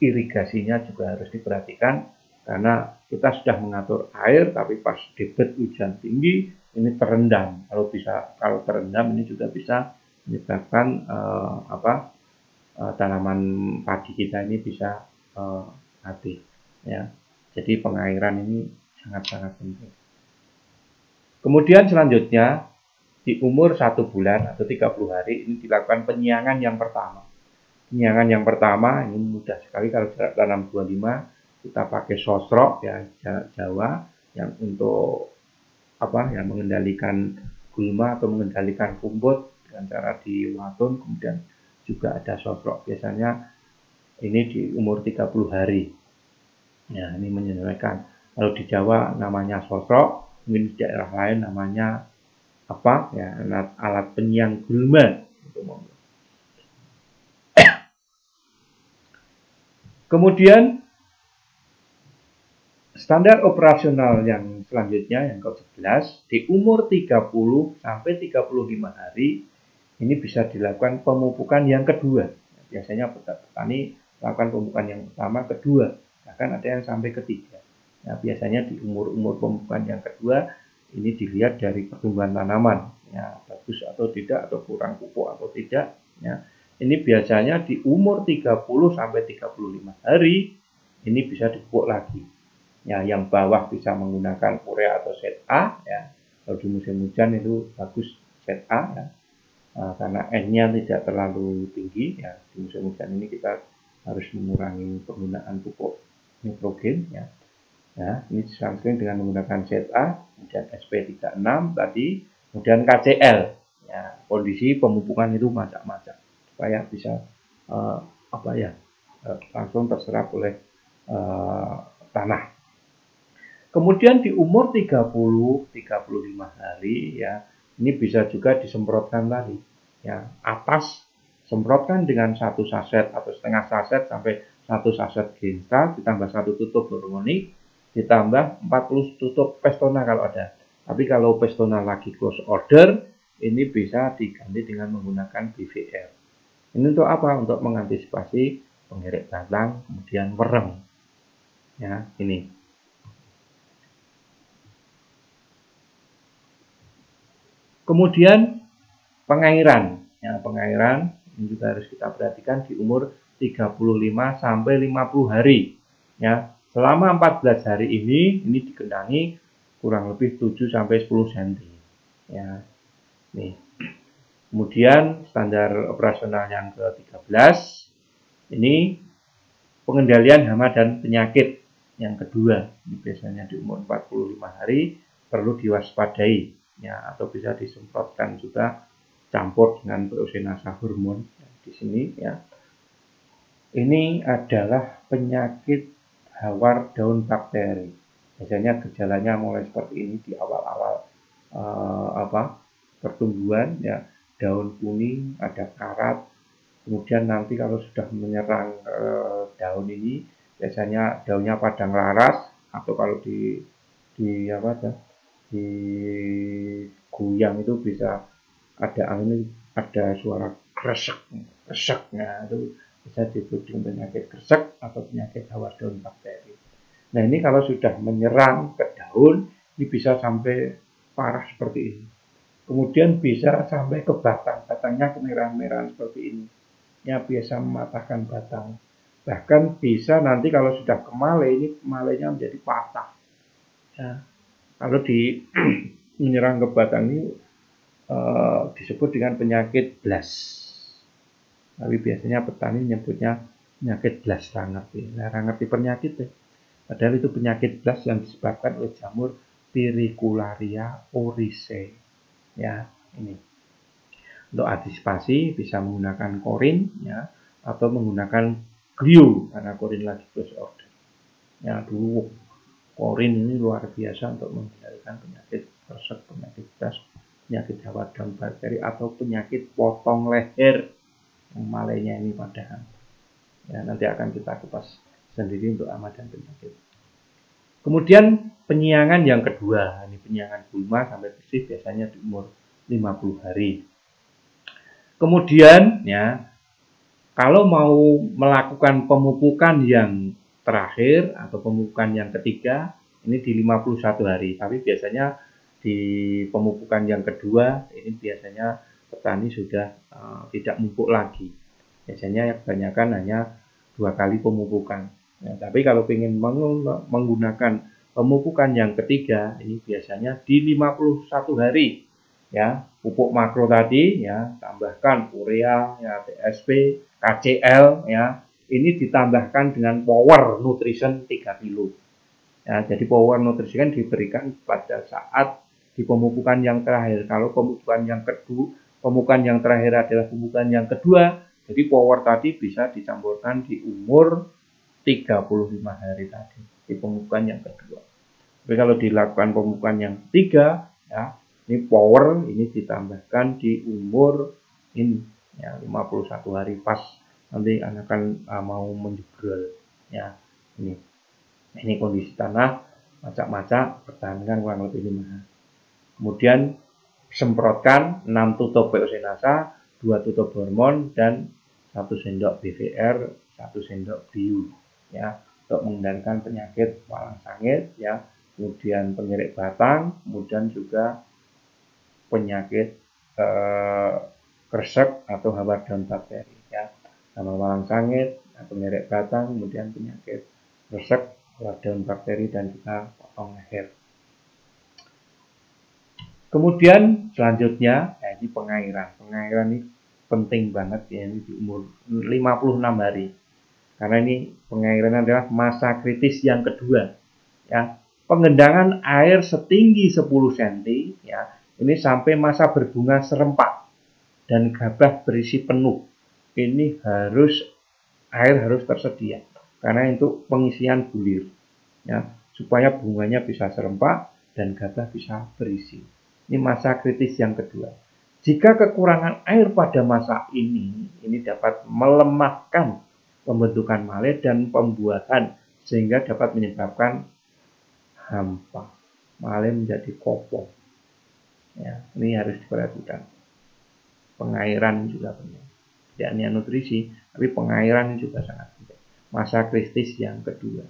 irigasinya juga harus diperhatikan karena kita sudah mengatur air, tapi pas debit hujan tinggi ini terendam. Kalau terendam ini juga bisa menyebabkan tanaman padi kita ini bisa mati. Ya, jadi pengairan ini sangat-sangat penting. Kemudian selanjutnya di umur 1 bulan atau 30 hari ini dilakukan penyiangan yang pertama. Penyiangan yang pertama ini mudah sekali kalau jarak tanam 25. Kita pakai sosrok ya Jawa yang untuk yang mengendalikan gulma atau mengendalikan kumput dengan cara diwatun, kemudian juga ada sosrok biasanya ini di umur 30 hari. Ya, ini menyesuaikan. Kalau di Jawa namanya sosrok, mungkin di daerah lain namanya apa ya, alat penyiang gulma. Kemudian standar operasional yang selanjutnya yang ke-11 di umur 30 sampai 35 hari ini bisa dilakukan pemupukan yang kedua. Biasanya petani lakukan pemupukan yang pertama, kedua, bahkan ada yang sampai ketiga. Nah, biasanya di umur pemupukan yang kedua ini dilihat dari pertumbuhan tanaman, ya bagus atau tidak, atau kurang pupuk atau tidak. Ya, ini biasanya di umur 30 sampai 35 hari ini bisa dipupuk lagi. Ya, yang bawah bisa menggunakan urea atau ZA. Ya, kalau di musim hujan itu bagus ZA. Ya. Karena N-nya tidak terlalu tinggi. Ya, di musim hujan ini kita harus mengurangi penggunaan pupuk nitrogen. Ya. Ya, ini disampaikan dengan menggunakan ZA, kemudian SP36 tadi, kemudian KCL. Ya, kondisi pemupukan itu macam-macam supaya bisa langsung terserap oleh tanah. Kemudian di umur 30-35 hari ya, ini bisa juga disemprotkan tadi. Ya, atas semprotkan dengan 1 saset atau setengah saset sampai 1 saset Green Star ditambah 1 tutup harmonik, ditambah 40 tutup Pestona kalau ada. Tapi kalau Pestona lagi close order, ini bisa diganti dengan menggunakan BVR. Ini untuk apa? Untuk mengantisipasi pengerek batang, kemudian werem. Ya, ini. Kemudian pengairan. Ya, pengairan ini juga harus kita perhatikan di umur 35 sampai 50 hari. Ya, selama 14 hari ini digenangi kurang lebih 7 sampai 10 cm. Ya. Nih. Kemudian standar operasional yang ke-13 ini pengendalian hama dan penyakit yang kedua. Ini biasanya di umur 45 hari perlu diwaspadai. Ya, atau bisa disemprotkan juga campur dengan Eosinasa hormon di sini ya. Ini adalah penyakit hawar daun bakteri. Biasanya gejalanya mulai seperti ini di awal-awal pertumbuhan, ya, daun kuning, ada karat. Kemudian nanti kalau sudah menyerang daun ini, biasanya daunnya padang laras, atau kalau di guyang itu bisa ada angin, ada suara kresek, kreseknya, itu bisa disebut dengan penyakit kresek atau penyakit hawar daun bakteri. Nah, ini kalau sudah menyerang ke daun, ini bisa sampai parah seperti ini. Kemudian bisa sampai ke batang, batangnya kemerah-merahan seperti ini. Ya, biasa mematahkan batang. Bahkan bisa nanti kalau sudah kemale, ini kemalenya menjadi patah. Ya, kalau menyerang ke batang ini disebut dengan penyakit blast. Tapi biasanya petani menyebutnya penyakit blast, ngerti. Nah, ngerti penyakit ya. Padahal itu penyakit blast yang disebabkan oleh jamur Pyricularia oryzae. Ya, ini. Untuk antisipasi bisa menggunakan korin, ya, atau menggunakan glue karena korin lagi close order. Ya, dulu korin ini luar biasa untuk mengendalikan penyakit kresek, penyakit blast, penyakit hawar daun bakteri, atau penyakit potong leher yang malainya ini padahal. Ya, nanti akan kita kupas sendiri untuk hama dan penyakit. Kemudian penyiangan yang kedua, ini penyiangan gulma sampai bersih biasanya di umur 50 hari. Kemudian, ya, kalau mau melakukan pemupukan yang terakhir atau pemupukan yang ketiga, ini di 51 hari. Tapi biasanya di pemupukan yang kedua, ini biasanya petani sudah tidak mupuk lagi. Biasanya kebanyakan hanya 2 kali pemupukan. Nah, tapi kalau ingin menggunakan pemupukan yang ketiga, ini biasanya di 51 hari. Ya, pupuk makro tadi, ya, tambahkan urea, ya, TSP, KCL, ya, ini ditambahkan dengan power nutrition 3 kilo. Ya, jadi power nutrition diberikan pada saat di pemupukan yang terakhir. Kalau pemupukan yang terakhir adalah pemupukan yang kedua, jadi power tadi bisa dicampurkan di umur 35 hari tadi, di pemupukan yang kedua. Tapi kalau dilakukan pemupukan yang ketiga, ya, ini power ini ditambahkan di umur ini, ya, 51 hari pas nanti akan mau menjebrol, ya. Ini kondisi tanah macak-macak, pertahankan kurang lebih 5 hari. Kemudian semprotkan 6 tutup Peosinasa, 2 tutup hormon, dan 1 sendok BVR, 1 sendok biu, ya, untuk mengendalikan penyakit walang sangit, ya, kemudian pengerek batang, kemudian juga penyakit kresek atau hawar daun bakteri, ya, sama walang sangit, pengerek batang, kemudian penyakit kresek, hawar daun bakteri, dan juga potong leher. Kemudian selanjutnya, ya, ini pengairan. Pengairan ini penting banget, ya, ini di umur 56 hari. Karena ini pengairan adalah masa kritis yang kedua, ya. Pengendangan air setinggi 10 cm, ya, ini sampai masa berbunga serempak dan gabah berisi penuh. Ini air harus tersedia karena untuk pengisian bulir, ya, supaya bunganya bisa serempak dan gabah bisa berisi. Ini masa kritis yang kedua. Jika kekurangan air pada masa ini dapat melemahkan pembentukan male dan pembuahan sehingga dapat menyebabkan hampa. Male menjadi kopong. Ya, ini harus diperhatikan. Pengairan juga penting. Tidak hanya nutrisi, tapi pengairan juga sangat penting. Masa kritis yang kedua.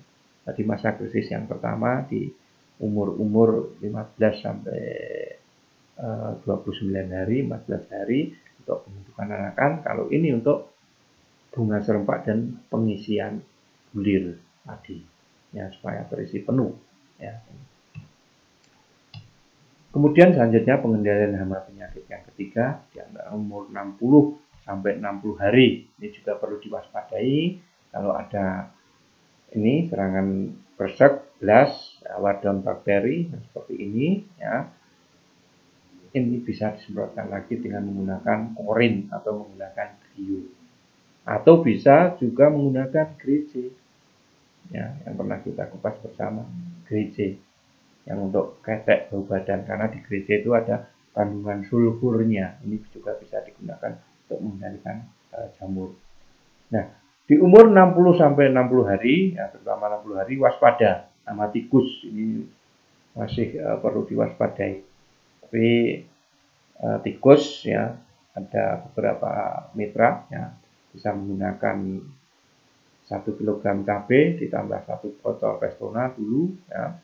Tadi masa kritis yang pertama di umur 15 sampai 29 hari, 14 hari untuk pembentukan anakan. Kalau ini untuk bunga serempak dan pengisian bulir tadi, ya, supaya terisi penuh, ya. Kemudian selanjutnya pengendalian hama penyakit yang ketiga di antara umur 60 sampai 60 hari. Ini juga perlu diwaspadai kalau ada ini serangan kresek, blast, hawar daun bakteri seperti ini, ya. Ini bisa disemprotkan lagi dengan menggunakan korin atau menggunakan glue. Atau bisa juga menggunakan GC. ya, yang pernah kita kupas bersama, GRIJ, yang untuk ketek bau badan, karena di GRIJ itu ada kandungan sulfurnya. Ini juga bisa digunakan untuk mengendalikan jamur. Nah, di umur 60 sampai 60 hari, ya, terutama 60 hari, waspada sama tikus. Ini masih perlu diwaspadai. Tapi tikus, ya, ada beberapa mitra, ya, bisa menggunakan 1 kg cabai ditambah 1 botol Restona dulu, ya,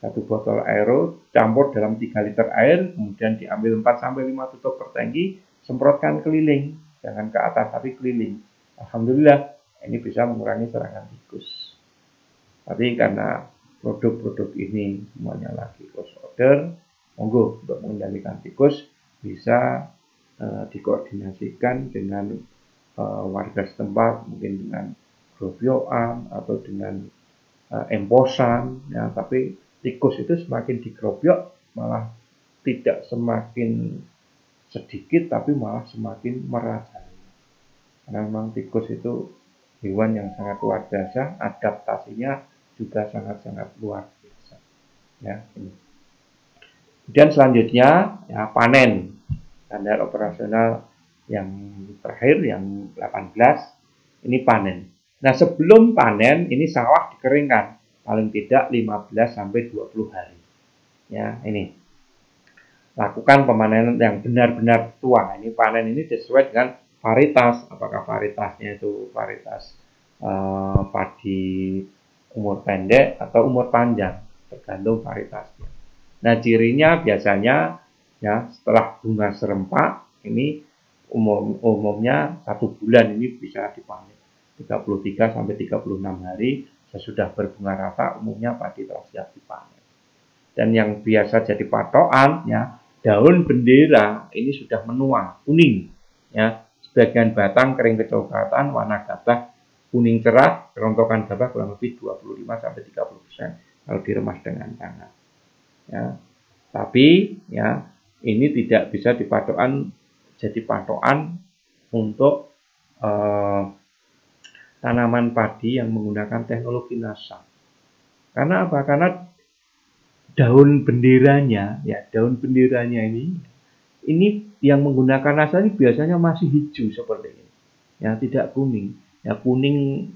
1 botol aero campur dalam 3 liter air, kemudian diambil 4-5 tutup per tangki, semprotkan keliling, jangan ke atas tapi keliling. Alhamdulillah ini bisa mengurangi serangan tikus. Tapi karena produk-produk ini semuanya lagi close order, monggo untuk mengendalikan tikus bisa dikoordinasikan dengan warga setempat, mungkin dengan grobiokan atau dengan emposan, ya. Tapi tikus itu semakin digrobyok malah tidak semakin sedikit, tapi malah semakin merajalela. Karena memang tikus itu hewan yang sangat luar biasa, adaptasinya juga sangat-sangat luar biasa. Ya, ini. Kemudian selanjutnya, ya, panen. Standar operasional yang terakhir, yang 18, ini panen. Nah, sebelum panen, ini sawah dikeringkan. Paling tidak 15-20 hari. Ya, ini. Lakukan pemanenan yang benar-benar tua. Ini panen ini sesuai dengan varietas. Apakah varietasnya itu varietas padi umur pendek atau umur panjang. Tergantung varietasnya. Nah, cirinya biasanya, ya, setelah bunga serempak, ini umumnya 1 bulan ini bisa dipanen. 33-36 hari sesudah berbunga rata, umumnya padi telah siap dipanen. Dan yang biasa jadi patokan, ya, daun bendera ini sudah menua, kuning, ya, sebagian batang kering kecoklatan, warna gabah kuning cerah, kerontokan gabah kurang lebih 25-30% kalau diremas dengan tangan. Ya, tapi, ya, ini tidak bisa jadi patokan untuk tanaman padi yang menggunakan teknologi NASA. Karena apa? Karena daun benderanya, ya, daun benderanya ini yang menggunakan NASA ini biasanya masih hijau seperti ini, ya, tidak kuning, ya, kuning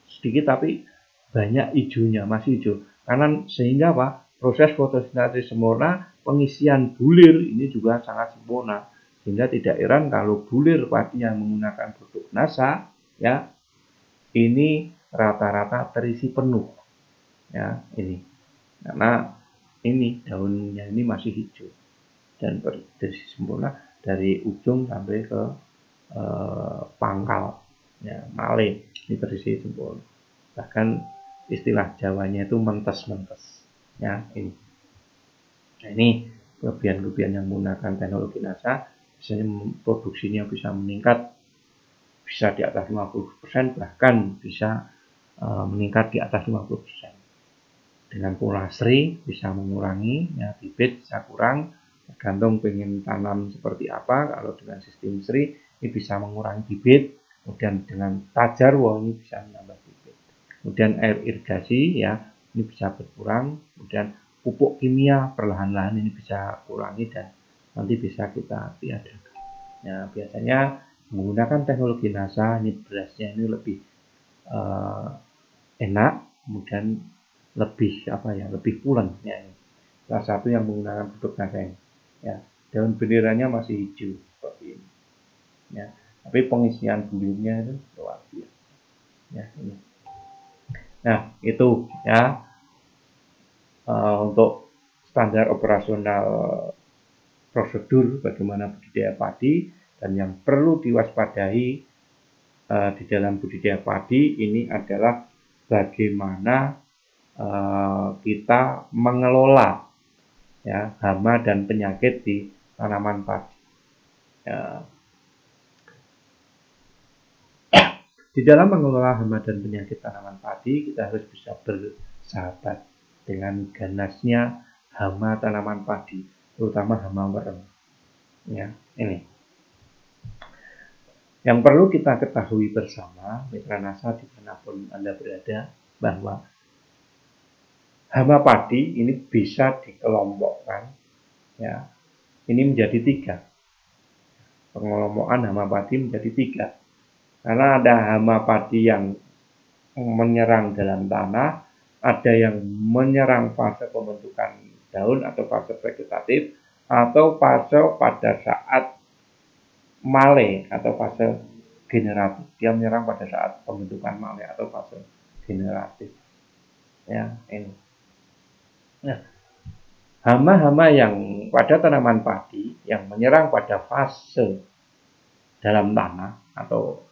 sedikit tapi banyak hijaunya, masih hijau. Karena sehingga apa? Proses fotosintesis sempurna, pengisian bulir ini juga sangat sempurna. Sehingga tidak heran kalau bulir padi yang menggunakan produk NASA, ya, ini rata-rata terisi penuh. Ya, ini. Karena ini daunnya ini masih hijau dan terisi sempurna dari ujung sampai ke pangkal, ya, male ini terisi sempurna. Bahkan istilah Jawanya itu mentes-mentes, ya, ini. Nah, ini kelebihan-kelebihan yang menggunakan teknologi NASA, biasanya produksinya bisa meningkat, bisa di atas 50%, bahkan bisa meningkat di atas 50%. Dengan pola SRI bisa mengurangi, ya, bibit bisa kurang, tergantung pengen tanam seperti apa. Kalau dengan sistem SRI ini bisa mengurangi bibit, kemudian dengan tajarwo ini bisa menambah bibit. Kemudian air irigasi, ya, ini bisa berkurang, kemudian pupuk kimia perlahan-lahan ini bisa kurangi dan nanti bisa kita tiadakan. Ya, biasanya menggunakan teknologi NASA ini berasnya ini lebih enak, kemudian lebih lebih pulen, ya. Salah satu yang menggunakan produk NASA ini, ya, daun benderanya masih hijau seperti ini, ya, tapi pengisian bulirnya itu luar biasa, ya, ini. Nah, itu, ya, untuk standar operasional prosedur bagaimana budidaya padi dan yang perlu diwaspadai di dalam budidaya padi ini adalah bagaimana kita mengelola, ya, hama dan penyakit di tanaman padi. Ya. Di dalam mengelola hama dan penyakit tanaman padi, kita harus bisa bersahabat dengan ganasnya hama tanaman padi, terutama hama wereng. Ya, ini. Yang perlu kita ketahui bersama, mitra NASA dimanapun Anda berada, bahwa hama padi ini bisa dikelompokkan, ya. Ini menjadi 3. Pengelompokan hama padi menjadi 3. Karena ada hama padi yang menyerang dalam tanah, ada yang menyerang fase pembentukan daun atau fase vegetatif, atau fase pada saat male atau fase generatif. Dia menyerang pada saat pembentukan male atau fase generatif. Ya, ini. Nah, hama-hama yang pada tanaman padi yang menyerang pada fase dalam tanah atau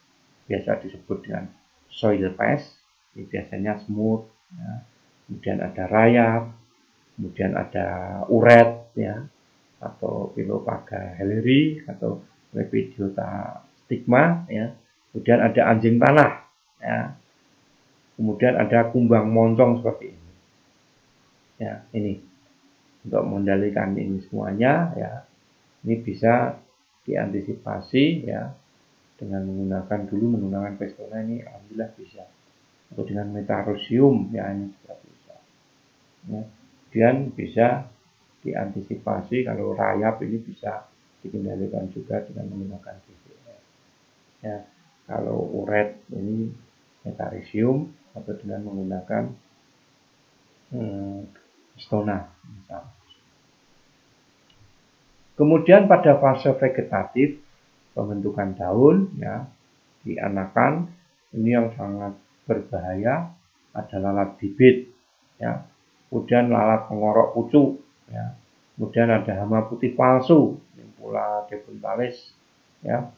biasa disebut dengan soil pest, ini biasanya semut, ya. Kemudian ada rayap, kemudian ada uret, ya, atau Pilopaga helleri atau Lepidiota stigma, ya. Kemudian ada anjing tanah, ya. Kemudian ada kumbang moncong seperti ini. Ya, ini untuk mengendalikan ini semuanya, ya. Ini bisa diantisipasi, ya, dengan menggunakan Pestona ini alhamdulillah bisa. Atau dengan Metarosium, ya, ini juga bisa. Ya. Kemudian bisa diantisipasi kalau rayap ini bisa dikendalikan juga dengan menggunakan BPS. Ya, kalau uret ini Metarisium atau dengan menggunakan Pestona. Kemudian pada fase vegetatif pembentukan daun, ya, di anakan ini yang sangat berbahaya ada lalat bibit, ya. Kemudian lalat pengorok pucuk, ya. Kemudian ada hama putih palsu, Nympula debuntalis, ya.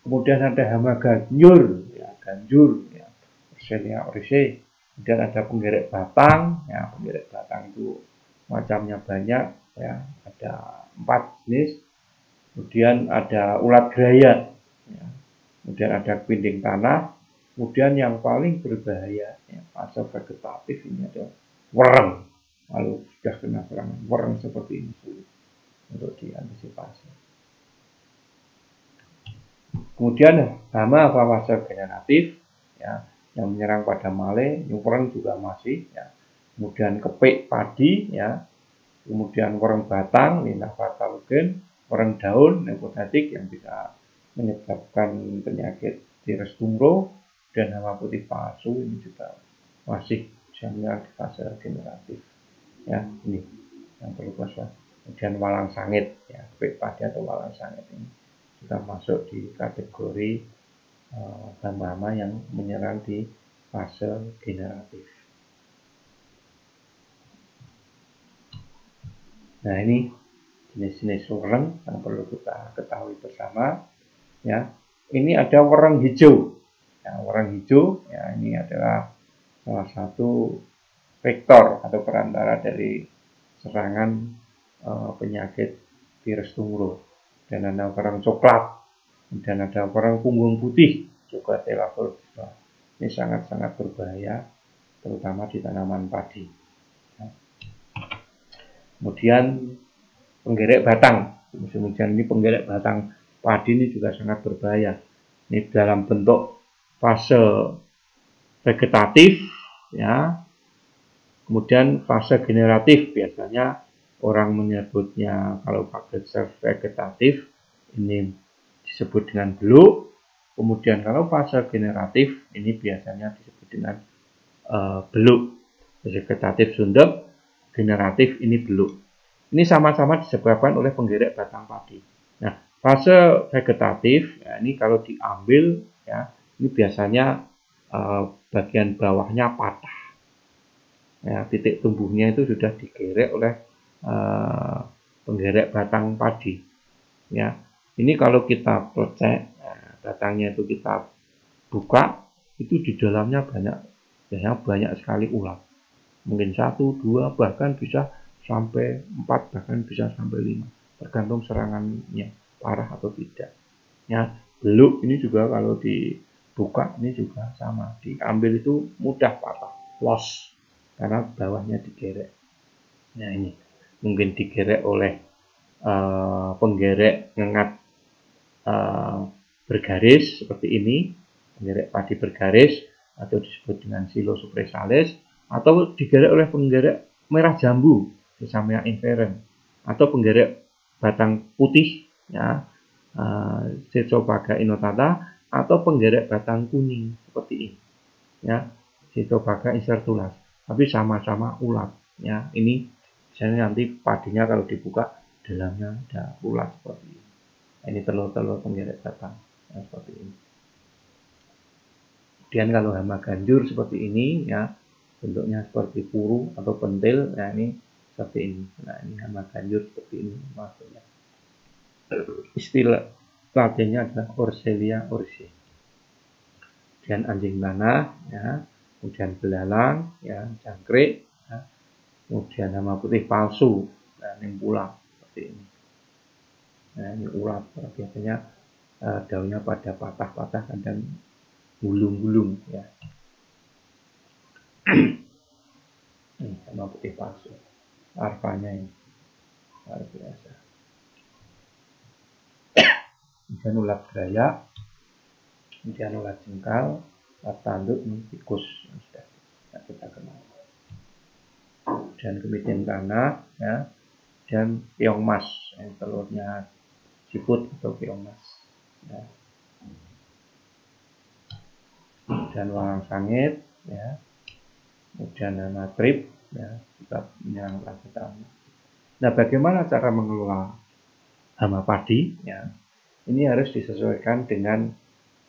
Kemudian ada hama ganjur, ya, ya. Yersinia oryzae. Kemudian ada penggerek batang, ya, penggerek batang itu macamnya banyak, ya, ada 4 jenis. Kemudian ada ulat grayat, ya. Kemudian ada pinding tanah. Kemudian yang paling berbahaya, ya, fase vegetatif ini ada wereng. Lalu sudah kena serangan wereng seperti ini sulit untuk diantisipasi. Kemudian hama fase generatif, ya, yang menyerang pada male, wereng juga masih, ya. Kemudian kepik padi, ya. Kemudian wereng batang, Nynaphatalogen, wereng daun, nepotatik yang bisa menyebabkan penyakit virus tungro, dan hama putih palsu ini juga masih bisa menyerang di fase generatif. Ya, ini yang perlu waspada. Kemudian walang sangit, ya, kepik padi atau walang sangit ini juga masuk di kategori hama-hama yang menyerang di fase generatif. Nah, ini jenis-jenis wereng yang perlu kita ketahui bersama, ya. Ini ada wereng hijau. Ya, wereng hijau, ya, ini adalah salah satu vektor atau perantara dari serangan penyakit virus tungro. Dan ada wereng coklat, dan ada wereng punggung putih, juga Telaphobia. Ini sangat-sangat berbahaya, terutama di tanaman padi. Ya. Kemudian penggerek batang, musim hujan ini penggerek batang padi ini juga sangat berbahaya. Ini dalam bentuk fase vegetatif, ya. Kemudian fase generatif, biasanya orang menyebutnya kalau fase vegetatif ini disebut dengan beluk. Kemudian kalau fase generatif ini biasanya disebut dengan beluk. Vegetatif sundep, generatif ini beluk. Ini sama-sama disebabkan oleh penggerek batang padi. Nah, fase vegetatif, ya, ini kalau diambil, ya, ini biasanya bagian bawahnya patah. Ya, titik tumbuhnya itu sudah digerek oleh penggerek batang padi. Ya, ini kalau kita cek, batangnya itu kita buka, itu di dalamnya banyak sekali ulat. Mungkin 1, 2, bahkan bisa sampai 4, bahkan bisa sampai 5, tergantung serangannya parah atau tidak. Ya, beluk ini juga kalau dibuka ini juga sama, diambil itu mudah patah, loss, karena bawahnya digerek. Nah, ini mungkin digerek oleh penggerek ngengat bergaris seperti ini, penggerek padi bergaris, atau disebut dengan Psilocypres atau digerek oleh penggerek merah jambu Sesamia inferen atau penggerek batang putih ya Setobaga inotata atau penggerek batang kuning seperti ini ya Setobaga incertulas, tapi sama-sama ulat ya. Ini misalnya nanti padinya kalau dibuka dalamnya ada ulat seperti ini. Ini telur-telur penggerek batang ya, seperti ini. Kemudian kalau hama ganjur seperti ini ya, bentuknya seperti puru atau pentil, nah ini seperti ini. Nah ini hama ganjur seperti ini maksudnya. Istilah latinnya adalah Orselia orsi. Kemudian anjing tanah ya, kemudian belalang ya, jangkrik ya, kemudian hama putih palsu, dan ini pulang seperti ini. Nah ini ulat, biasanya daunnya pada patah-patah, kadang gulung-gulung ya. Ini hama putih palsu, larvanya ini luar biasa. Kemudian ulat gerayak, kemudian ulat jengkal, ulat tanduk, ini tikus yang sudah kita kenal. Dan kemitian tanah ya, dan keong mas yang telurnya siput atau keong mas ya. Dan walang sangit ya, kemudian hama trip ya, juga menyerang padi tanaman. Nah, bagaimana cara mengelola hama padi ya? Ini harus disesuaikan dengan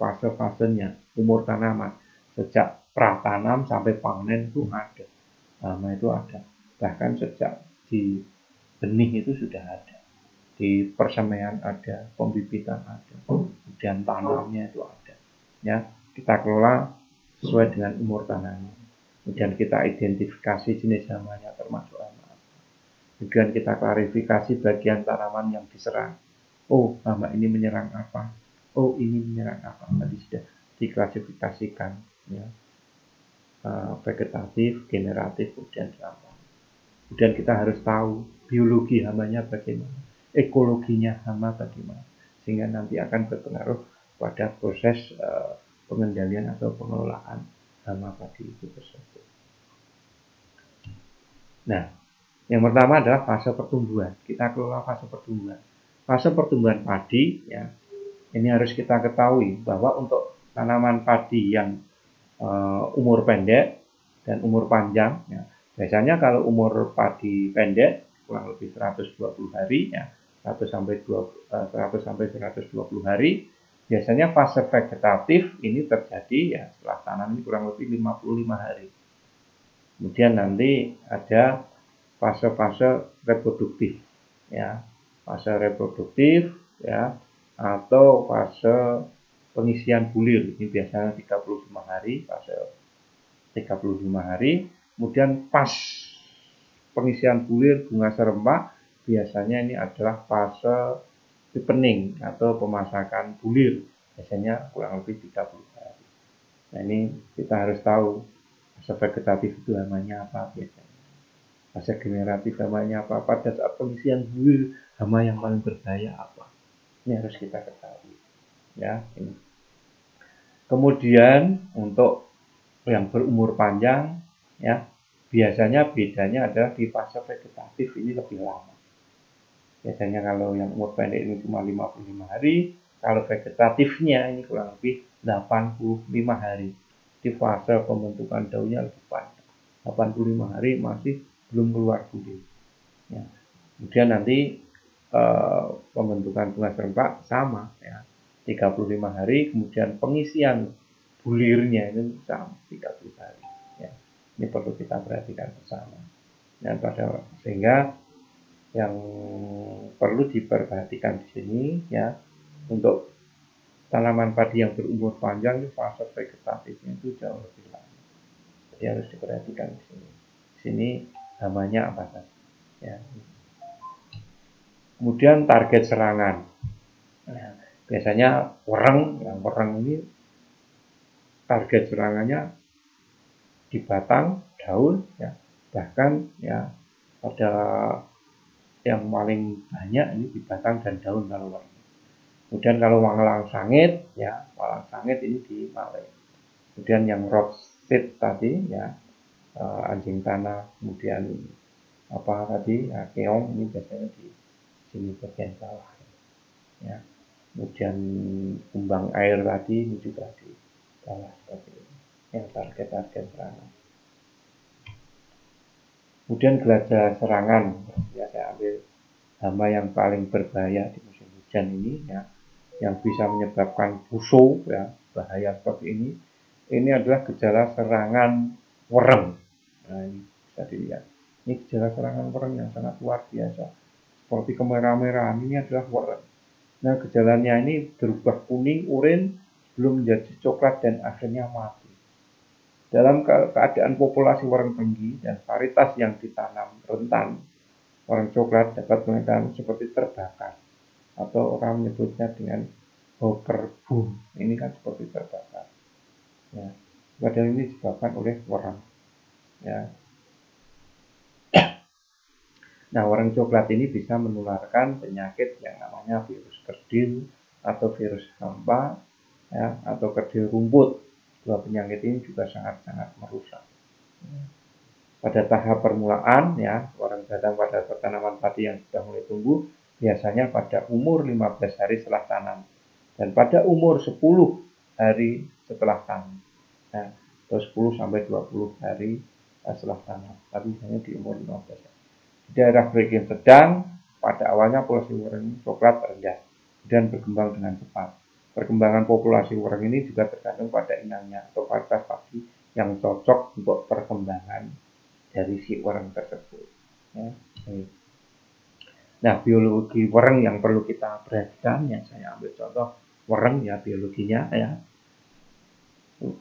fase-fasenya, umur tanaman. Sejak pratanam sampai panen itu ada, hama itu ada. Bahkan sejak di benih itu sudah ada, di persemaian ada, pembibitan ada, kemudian tanamnya itu ada. Ya, kita kelola sesuai dengan umur tanaman. Kemudian kita identifikasi jenis hamanya termasuk hama apa. Kemudian kita klarifikasi bagian tanaman yang diserang. Oh, hama ini menyerang apa? Oh, ini menyerang apa? Tadi sudah diklasifikasikan ya. Vegetatif, generatif, kemudian apa. Kemudian kita harus tahu biologi hamanya bagaimana, ekologinya hama bagaimana, sehingga nanti akan berpengaruh pada proses pengendalian atau pengelolaan hama padi itu tersebut. Nah, yang pertama adalah fase pertumbuhan. Kita kelola fase pertumbuhan. Fase pertumbuhan padi ya, ini harus kita ketahui bahwa untuk tanaman padi yang umur pendek dan umur panjang ya, biasanya kalau umur padi pendek kurang lebih 120 hari ya, 100 sampai 120 hari. Biasanya fase vegetatif ini terjadi ya setelah tanam ini kurang lebih 55 hari. Kemudian nanti ada fase-fase reproduktif ya. Fase reproduktif ya, atau fase pengisian bulir. Ini biasanya 35 hari, fase 35 hari. Kemudian pas pengisian bulir bunga serempak, biasanya ini adalah fase ripening atau pemasakan bulir. Biasanya kurang lebih 30 hari. Nah ini kita harus tahu fase vegetatif itu namanya apa biasanya. Fase generatif namanya apa. Pada saat pengisian bulir hama yang paling berbahaya apa. Ini harus kita ketahui. Ya, ini. Kemudian untuk yang berumur panjang ya, biasanya bedanya adalah di fase vegetatif ini lebih lama. Biasanya kalau yang umur pendek ini cuma 55 hari, kalau vegetatifnya ini kurang lebih 85 hari. Di fase pembentukan daunnya lebih panjang. 85 hari masih belum keluar bulir. Ya. Kemudian nanti pembentukan bunga serempak sama ya. 35 hari, kemudian pengisian bulirnya itu sama 30 hari ya. Ini perlu kita perhatikan bersama. Dan sehingga yang perlu diperhatikan di sini ya, untuk tanaman padi yang berumur panjang itu fase vegetatifnya itu jauh lebih lama. Jadi harus diperhatikan di sini. Di sini hamanya apa saja ya. Kemudian target serangan. Nah, biasanya yang wereng ini target serangannya di batang, daun, ya, bahkan ya pada yang paling banyak ini di batang dan daun kalau wereng. Kemudian kalau walang sangit, ya walang sangit ini di malai. Kemudian yang roseate tadi ya, anjing tanah, kemudian apa tadi ya, keong, ini biasanya di sini bagian bawah ya. Kemudian kumbang air tadi ini juga di bawah seperti ini yang target-target serangan. Kemudian jelajah serangan ya, saya ambil hama yang paling berbahaya di musim hujan ini ya, yang bisa menyebabkan buso ya, bahaya seperti ini. Ini adalah gejala serangan wereng. Nah, ini bisa dilihat. Ini gejala serangan wereng yang sangat luar biasa. Seperti kemerah-merahan, ini adalah wereng. Nah, gejalanya ini berubah kuning, urin, belum menjadi coklat dan akhirnya mati. Dalam keadaan populasi wereng tinggi dan varietas yang ditanam rentan, wereng coklat dapat mengalami seperti terbakar atau orang menyebutnya dengan hopper boom. Ini kan seperti terbakar. Ya, padahal ini disebabkan oleh wereng. Ya. Nah, wereng coklat ini bisa menularkan penyakit yang namanya virus kerdil atau virus hampa ya, atau kerdil rumput. Dua penyakit ini juga sangat-sangat merusak. Pada tahap permulaan ya, wereng datang pada tanaman padi yang sudah mulai tumbuh biasanya pada umur 15 hari setelah tanam dan pada umur 10 hari setelah tanam. Nah, atau 10 sampai 20 hari setelah tanam. Tapi biasanya di umur 15 hari. Di daerah kering sedang, pada awalnya populasi wereng coklat rendah dan berkembang dengan cepat. Perkembangan populasi wereng ini juga tergantung pada inangnya atau varietas padi yang cocok untuk perkembangan dari si wereng tersebut. Ya. Nah, biologi wereng yang perlu kita perhatikan, yang saya ambil contoh wereng ya, biologinya ya.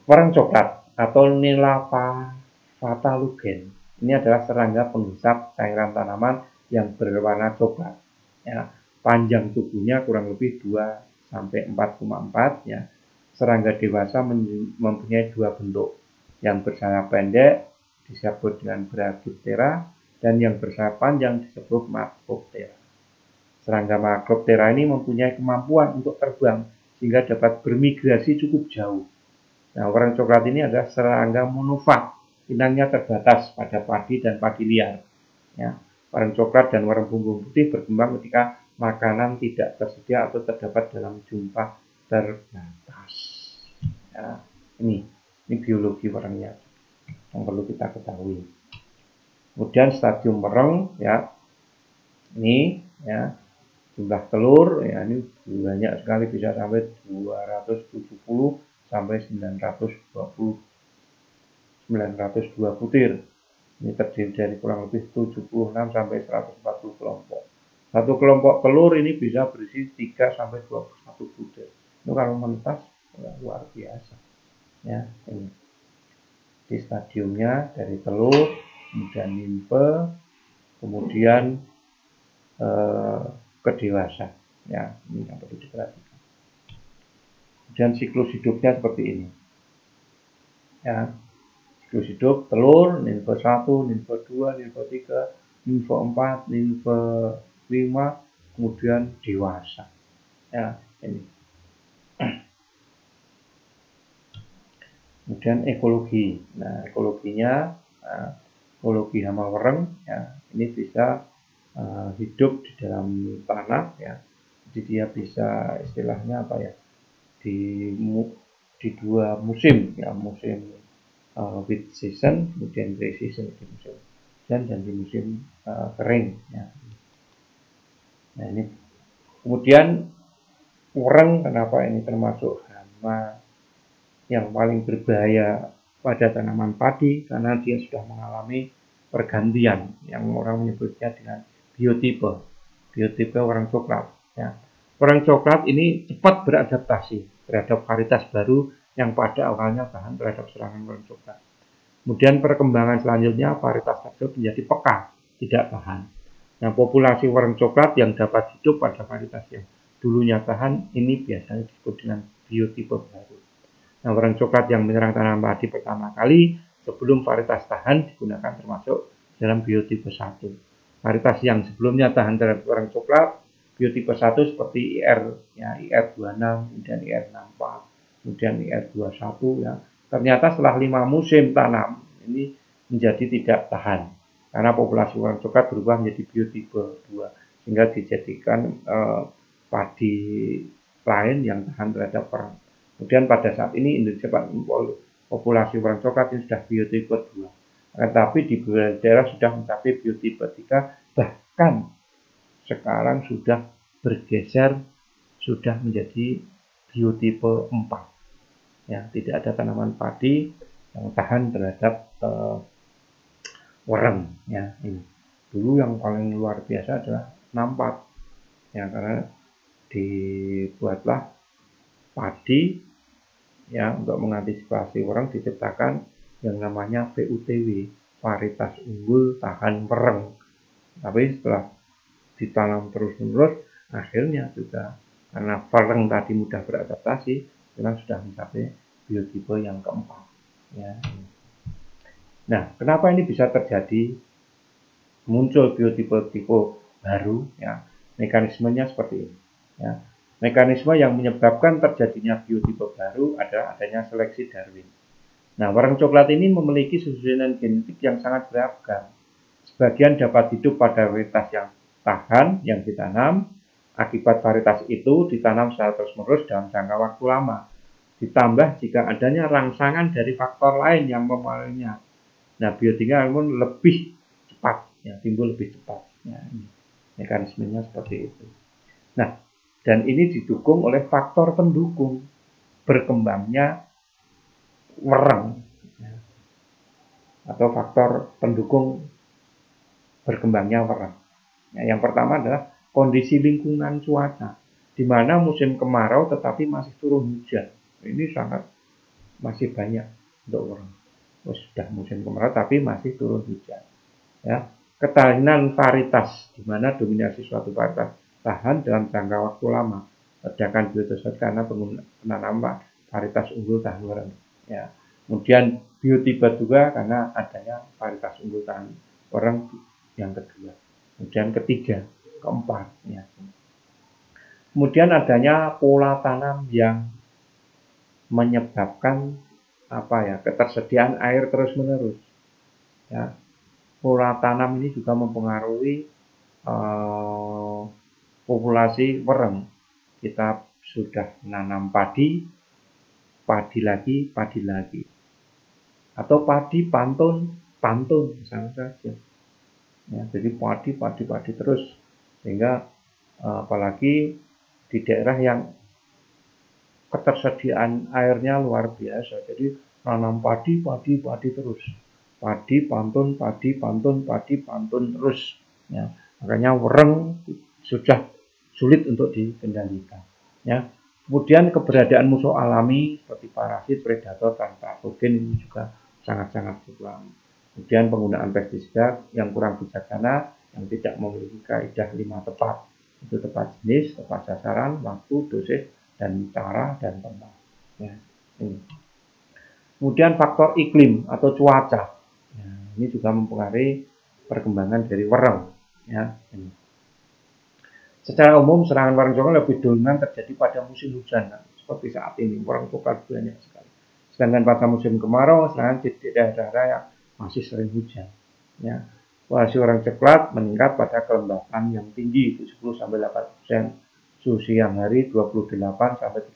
Wereng coklat atau Nelapha fatalugen ini adalah serangga penghisap cairan tanaman yang berwarna coklat. Ya, panjang tubuhnya kurang lebih 2 sampai 4,4 ya. Serangga dewasa mempunyai dua bentuk. Yang bersayap pendek disebut dengan Brachyptera dan yang bersayap panjang disebut Macroptera. Serangga Macroptera ini mempunyai kemampuan untuk terbang sehingga dapat bermigrasi cukup jauh. Nah, wereng coklat ini adalah serangga monofag. Inangnya terbatas pada padi dan padi liar. Ya, wereng coklat dan wereng punggung putih berkembang ketika makanan tidak tersedia atau terdapat dalam jumlah terbatas. Ya, ini biologi werengnya yang perlu kita ketahui. Kemudian stadium wereng ya, ini ya jumlah telur ya ini banyak sekali, bisa sampai 270 sampai 902 butir. Ini terdiri dari kurang lebih 76 sampai 140 kelompok. Satu kelompok telur ini bisa berisi 3 sampai 21 butir. Itu kalau mentas luar biasa. Ya, ini. Di stadiumnya dari telur, kemudian nimfe, kemudian kedewasa. Ya, ini yang perlu diperhatikan. Kemudian siklus hidupnya seperti ini. Ya, siklus hidup telur, nimfe 1, nimfe 2, nimfe 3, nimfe 4, nimfe 5, kemudian dewasa. Ya, ini. Kemudian ekologi. Nah, ekologinya, ekologi hama wereng ya, ini bisa hidup di dalam tanah ya. Jadi dia bisa istilahnya apa ya? Di dua musim ya, musim wet season, kemudian dry season di musim hujan dan di musim kering ya. Nah, ini kemudian wereng kenapa ini termasuk hama yang paling berbahaya pada tanaman padi, karena dia sudah mengalami pergantian yang orang menyebutnya dengan biotipe wereng coklat ya. Wereng coklat ini cepat beradaptasi terhadap varietas baru yang pada awalnya tahan terhadap serangan wereng coklat. Kemudian perkembangan selanjutnya varietas tersebut menjadi peka, tidak tahan. Nah, populasi wereng coklat yang dapat hidup pada varietas yang dulunya tahan ini biasanya disebut dengan biotipe baru. Nah, wereng coklat yang menyerang tanaman padi pertama kali sebelum varietas tahan digunakan termasuk dalam biotipe 1. Varietas yang sebelumnya tahan terhadap wereng coklat biotipe 1 seperti IR ya, IR26, kemudian IR64, kemudian IR21 ya. Ternyata setelah 5 musim tanam ini menjadi tidak tahan karena populasi warang coklat berubah menjadi biotipe 2 sehingga dijadikan padi lain yang tahan terhadap perang. Kemudian pada saat ini Indonesia populasi warang coklat ini sudah biotipe 2. Tetapi di beberapa daerah sudah mencapai biotipe 3, bahkan sekarang sudah bergeser sudah menjadi biotipe 4. Ya, tidak ada tanaman padi yang tahan terhadap warang. Ya, ini. Dulu yang paling luar biasa adalah nampat. Ya, karena dibuatlah padi ya untuk mengantisipasi warang diciptakan yang namanya VUTW, varietas unggul tahan warang. Tapi setelah ditanam terus-menerus, akhirnya juga karena warang tadi mudah beradaptasi, sekarang sudah mencapai biotipe yang keempat. Ya. Nah, kenapa ini bisa terjadi? Muncul biotipe-tipe baru, ya. Mekanismenya seperti ini. Ya. Mekanisme yang menyebabkan terjadinya biotipe baru adalah adanya seleksi Darwin. Nah, warang coklat ini memiliki susunan genetik yang sangat beragam. Sebagian dapat hidup pada varietas yang tahan, yang ditanam. Akibat varietas itu ditanam secara terus-menerus dalam jangka waktu lama. Ditambah jika adanya rangsangan dari faktor lain yang mempengaruhinya. Nah, biotika pun lebih cepat, ya, timbul lebih cepat. Ya, ini mekanismenya seperti itu. Nah, dan ini didukung oleh faktor pendukung berkembangnya warang, ya, atau faktor pendukung berkembangnya warang. Ya, yang pertama adalah kondisi lingkungan cuaca, di mana musim kemarau tetapi masih turun hujan. Ini sangat masih banyak untuk warang. Sudah musim kemarau tapi masih turun hujan. Ya, ketahanan varietas, di mana dominasi suatu varietas tahan dalam jangka waktu lama. Ledakan biotosa karena penanaman varietas unggul tahan warang. Ya, kemudian biotipe juga karena adanya varietas unggul tahan warang yang kedua. Kemudian ketiga, keempat. Ya. Kemudian adanya pola tanam yang menyebabkan ketersediaan air terus-menerus. Ya. Pola tanam ini juga mempengaruhi populasi warang. Kita sudah menanam padi lagi, atau padi pantun sama saja. Ya, jadi padi terus, sehingga apalagi di daerah yang ketersediaan airnya luar biasa, jadi tanam padi terus, padi pantun terus, ya. Makanya warang sudah sulit untuk dikendalikan, ya. Kemudian keberadaan musuh alami seperti parasit, predator, dan patogen ini juga sangat-sangat berkurang. Kemudian penggunaan pestisida yang kurang bijaksana, yang tidak memiliki kaidah 5 tepat, itu tepat jenis, tepat sasaran, waktu, dosis, dan cara dan tempat. Ya, ini. Kemudian faktor iklim atau cuaca, ya, ini juga mempengaruhi perkembangan dari warang. Ya, ini. Secara umum serangan warang coklat lebih dominan terjadi pada musim hujan, seperti saat ini warang coklat banyak sekali. Sedangkan pada musim kemarau serangan di daerah-daerah yang masih sering hujan. Ya, populasi warang coklat meningkat pada kelembapan yang tinggi 70-80%, suhu siang hari 28-30,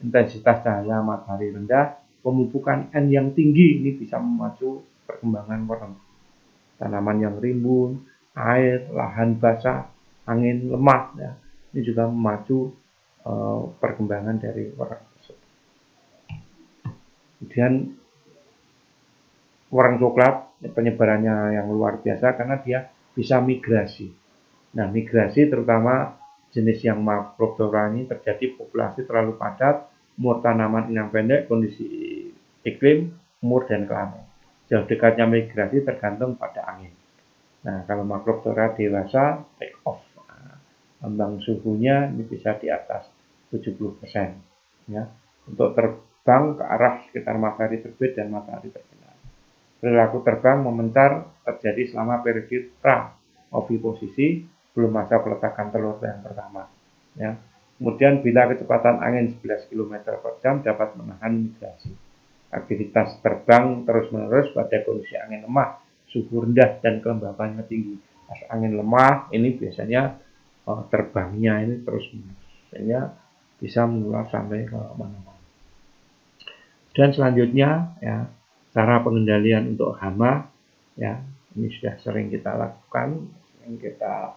intensitas cahaya matahari rendah, pemupukan N yang tinggi ini bisa memacu perkembangan warang. Tanaman yang rimbun, air, lahan basah, angin lemah, ya, ini juga memacu perkembangan dari warang tersebut. Kemudian warang coklat penyebarannya yang luar biasa karena dia bisa migrasi. Nah, migrasi terutama jenis yang Macroptera ini terjadi populasi terlalu padat, umur tanaman inang pendek, kondisi iklim, umur dan kelamin. Jauh dekatnya migrasi tergantung pada angin. Nah, kalau Macroptera dewasa, take off. Ambang suhunya ini bisa di atas 70%. Ya, untuk terbang ke arah sekitar matahari terbit dan matahari terbenam. Perilaku terbang memencar terjadi selama periode pra-oviposisi, belum masa peletakan telur yang pertama. Ya. Kemudian bila kecepatan angin 11 km per jam dapat menahan migrasi. aktivitas terbang terus-menerus pada kondisi angin lemah, suhu rendah dan kelembapannya tinggi. Pas angin lemah ini biasanya terbangnya ini terus-menerus, sehingga bisa menular sampai ke mana-mana. Dan selanjutnya ya, cara pengendalian untuk hama ya, ini sudah sering kita lakukan, sering kita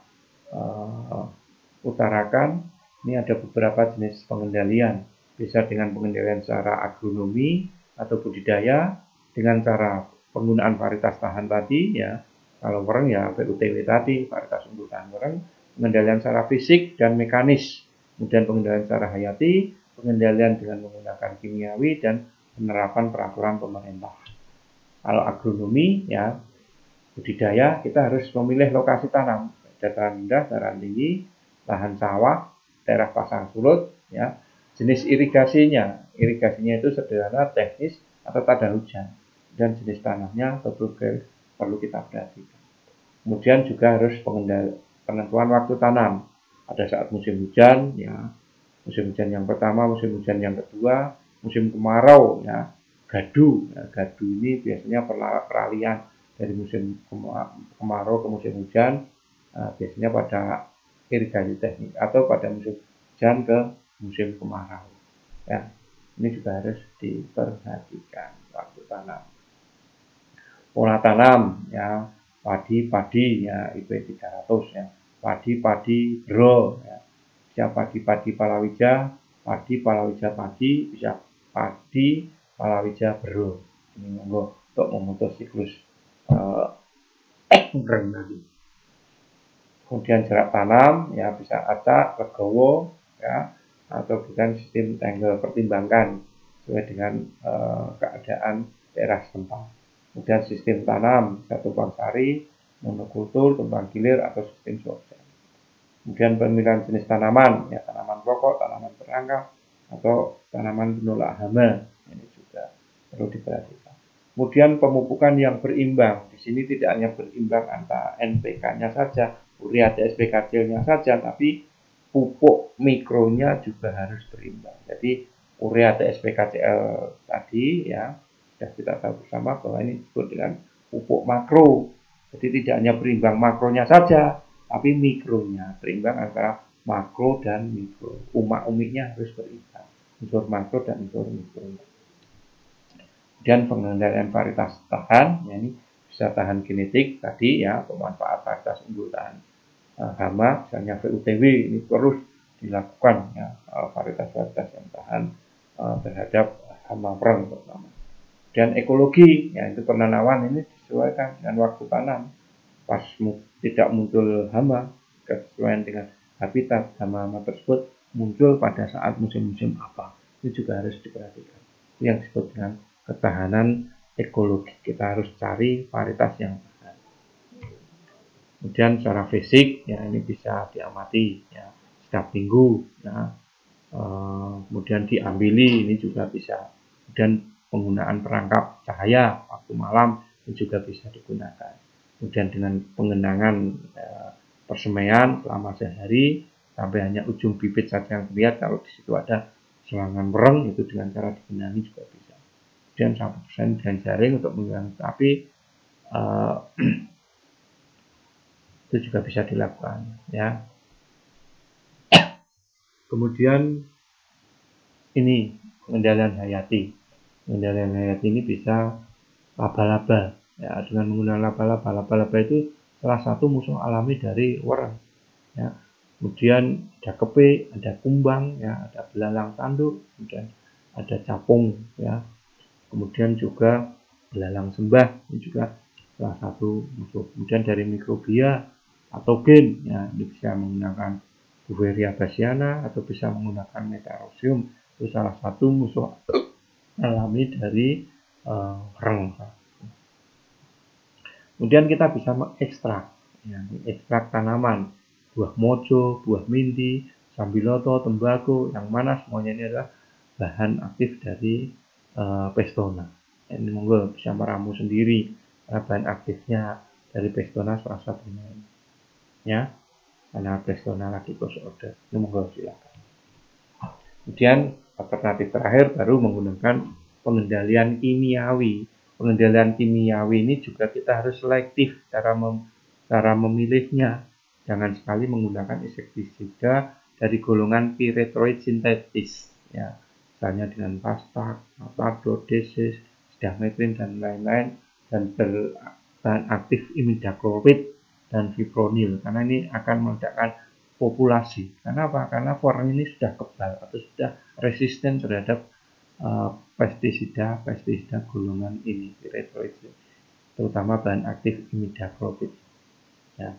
utarakan. Ini ada beberapa jenis pengendalian, bisa dengan pengendalian secara agronomi atau budidaya, dengan cara penggunaan varietas tahan tadi ya, kalau wereng ya VUTW tadi, varietas unggul tahan wereng, pengendalian secara fisik dan mekanis, kemudian pengendalian secara hayati, pengendalian dengan menggunakan kimiawi, dan penerapan peraturan pemerintah. Kalau agronomi ya, budidaya, kita harus memilih lokasi tanam, dataran rendah, dataran tinggi, lahan sawah, daerah pasang surut ya. Jenis irigasinya itu sederhana, teknis, atau tak ada hujan, dan jenis tanahnya perlu kita perhatikan. Kemudian juga harus penentuan waktu tanam. Ada saat musim hujan ya, musim hujan yang pertama, musim hujan yang kedua, musim kemarau ya, gadu. Ya, gadu ini biasanya peralihan dari musim kemarau ke musim hujan, biasanya pada irigasi teknik, atau pada musim hujan ke musim kemarau. Ya, ini juga harus diperhatikan waktu tanam. Pola tanam ya, padi ya, IP 300 ya, padi bro ya, bisa padi palawija, padi, bisa padi palawija bro. Ini monggo untuk memutus siklus tadi. Kemudian jarak tanam ya, bisa acak, legowo ya, atau bukan sistem tangle, pertimbangkan sesuai dengan keadaan daerah setempat. Kemudian sistem tanam, bisa tumpang sari, monokultur, tumpang gilir, atau sistem swasta. Kemudian pemilihan jenis tanaman, ya, tanaman pokok, tanaman perangkap, atau tanaman penolak hama, ini juga perlu diperhatikan. Kemudian pemupukan yang berimbang, di sini tidak hanya berimbang antara NPK-nya saja, urea DSP kecilnya saja, tapi pupuk mikronya juga harus berimbang. Jadi urea DSP KCL tadi ya, sudah kita tahu bersama bahwa ini disebut dengan pupuk makro. Jadi tidak hanya berimbang makronya saja, tapi mikronya berimbang antara makro dan mikro. Umiknya harus berimbang, unsur makro dan unsur mikro. Dan pengendalian varietas tahan, ya ini bisa tahan genetik tadi ya, pemanfaat varietas unggul tahan hama, misalnya VUTW, ini terus dilakukan ya, varietas-varietas yang tahan terhadap hama perang terutama. Dan ekologi, ya itu penanaman ini disesuaikan dengan waktu tanam. Pas tidak muncul hama, kesesuaian dengan habitat, hama-hama tersebut muncul pada saat musim-musim apa, itu juga harus diperhatikan. Itu yang disebut dengan ketahanan ekologi. Kita harus cari varietas yang tahan. Kemudian secara fisik ya, ini bisa diamati ya, setiap minggu ya, kemudian diambili, ini juga bisa. Dan penggunaan perangkap cahaya waktu malam ini juga bisa digunakan. Kemudian dengan pengenangan persemaian selama sehari sampai hanya ujung bibit saja yang terlihat. Kalau di situ ada serangan wereng, itu dengan cara digenangi juga bisa. Dan 1% dengan jaring untuk mengurangi api, itu juga bisa dilakukan ya. Kemudian ini pengendalian hayati. Pengendalian hayati ini bisa laba-laba ya, dengan menggunakan laba-laba itu salah satu musuh alami dari wereng ya. Kemudian ada kepe, ada kumbang ya, ada belalang tanduk, kemudian ada capung ya. Kemudian juga belalang sembah, ini juga salah satu musuh. Kemudian dari mikrobia, patogen ya, ini bisa menggunakan Beauveria bassiana atau bisa menggunakan Metarhizium, itu salah satu musuh alami dari wereng. Kemudian kita bisa mengekstrak ya, ekstrak tanaman, buah mojo, buah mindi, sambiloto, tembakau, yang mana semuanya ini adalah bahan aktif dari Pestona. Ini monggo bisa meramu sendiri bahan aktifnya dari Pestona salah satunya ini. Ya, karena Pestona lagi close order. Ini monggo silakan. Kemudian alternatif terakhir baru menggunakan pengendalian kimiawi. Pengendalian kimiawi ini juga kita harus selektif cara memilihnya. Jangan sekali menggunakan insektisida dari golongan piretroid sintetis, ya, misalnya dengan Pastak, Matador, Desis, Sidametrin dan lain-lain, dan berbahan aktif imidacloprid dan fipronil, karena ini akan meledakkan populasi. Karena apa? Karena warna ini sudah kebal atau sudah resisten terhadap pestisida golongan ini, piretroid, terutama bahan aktif imidacloprid. Ya,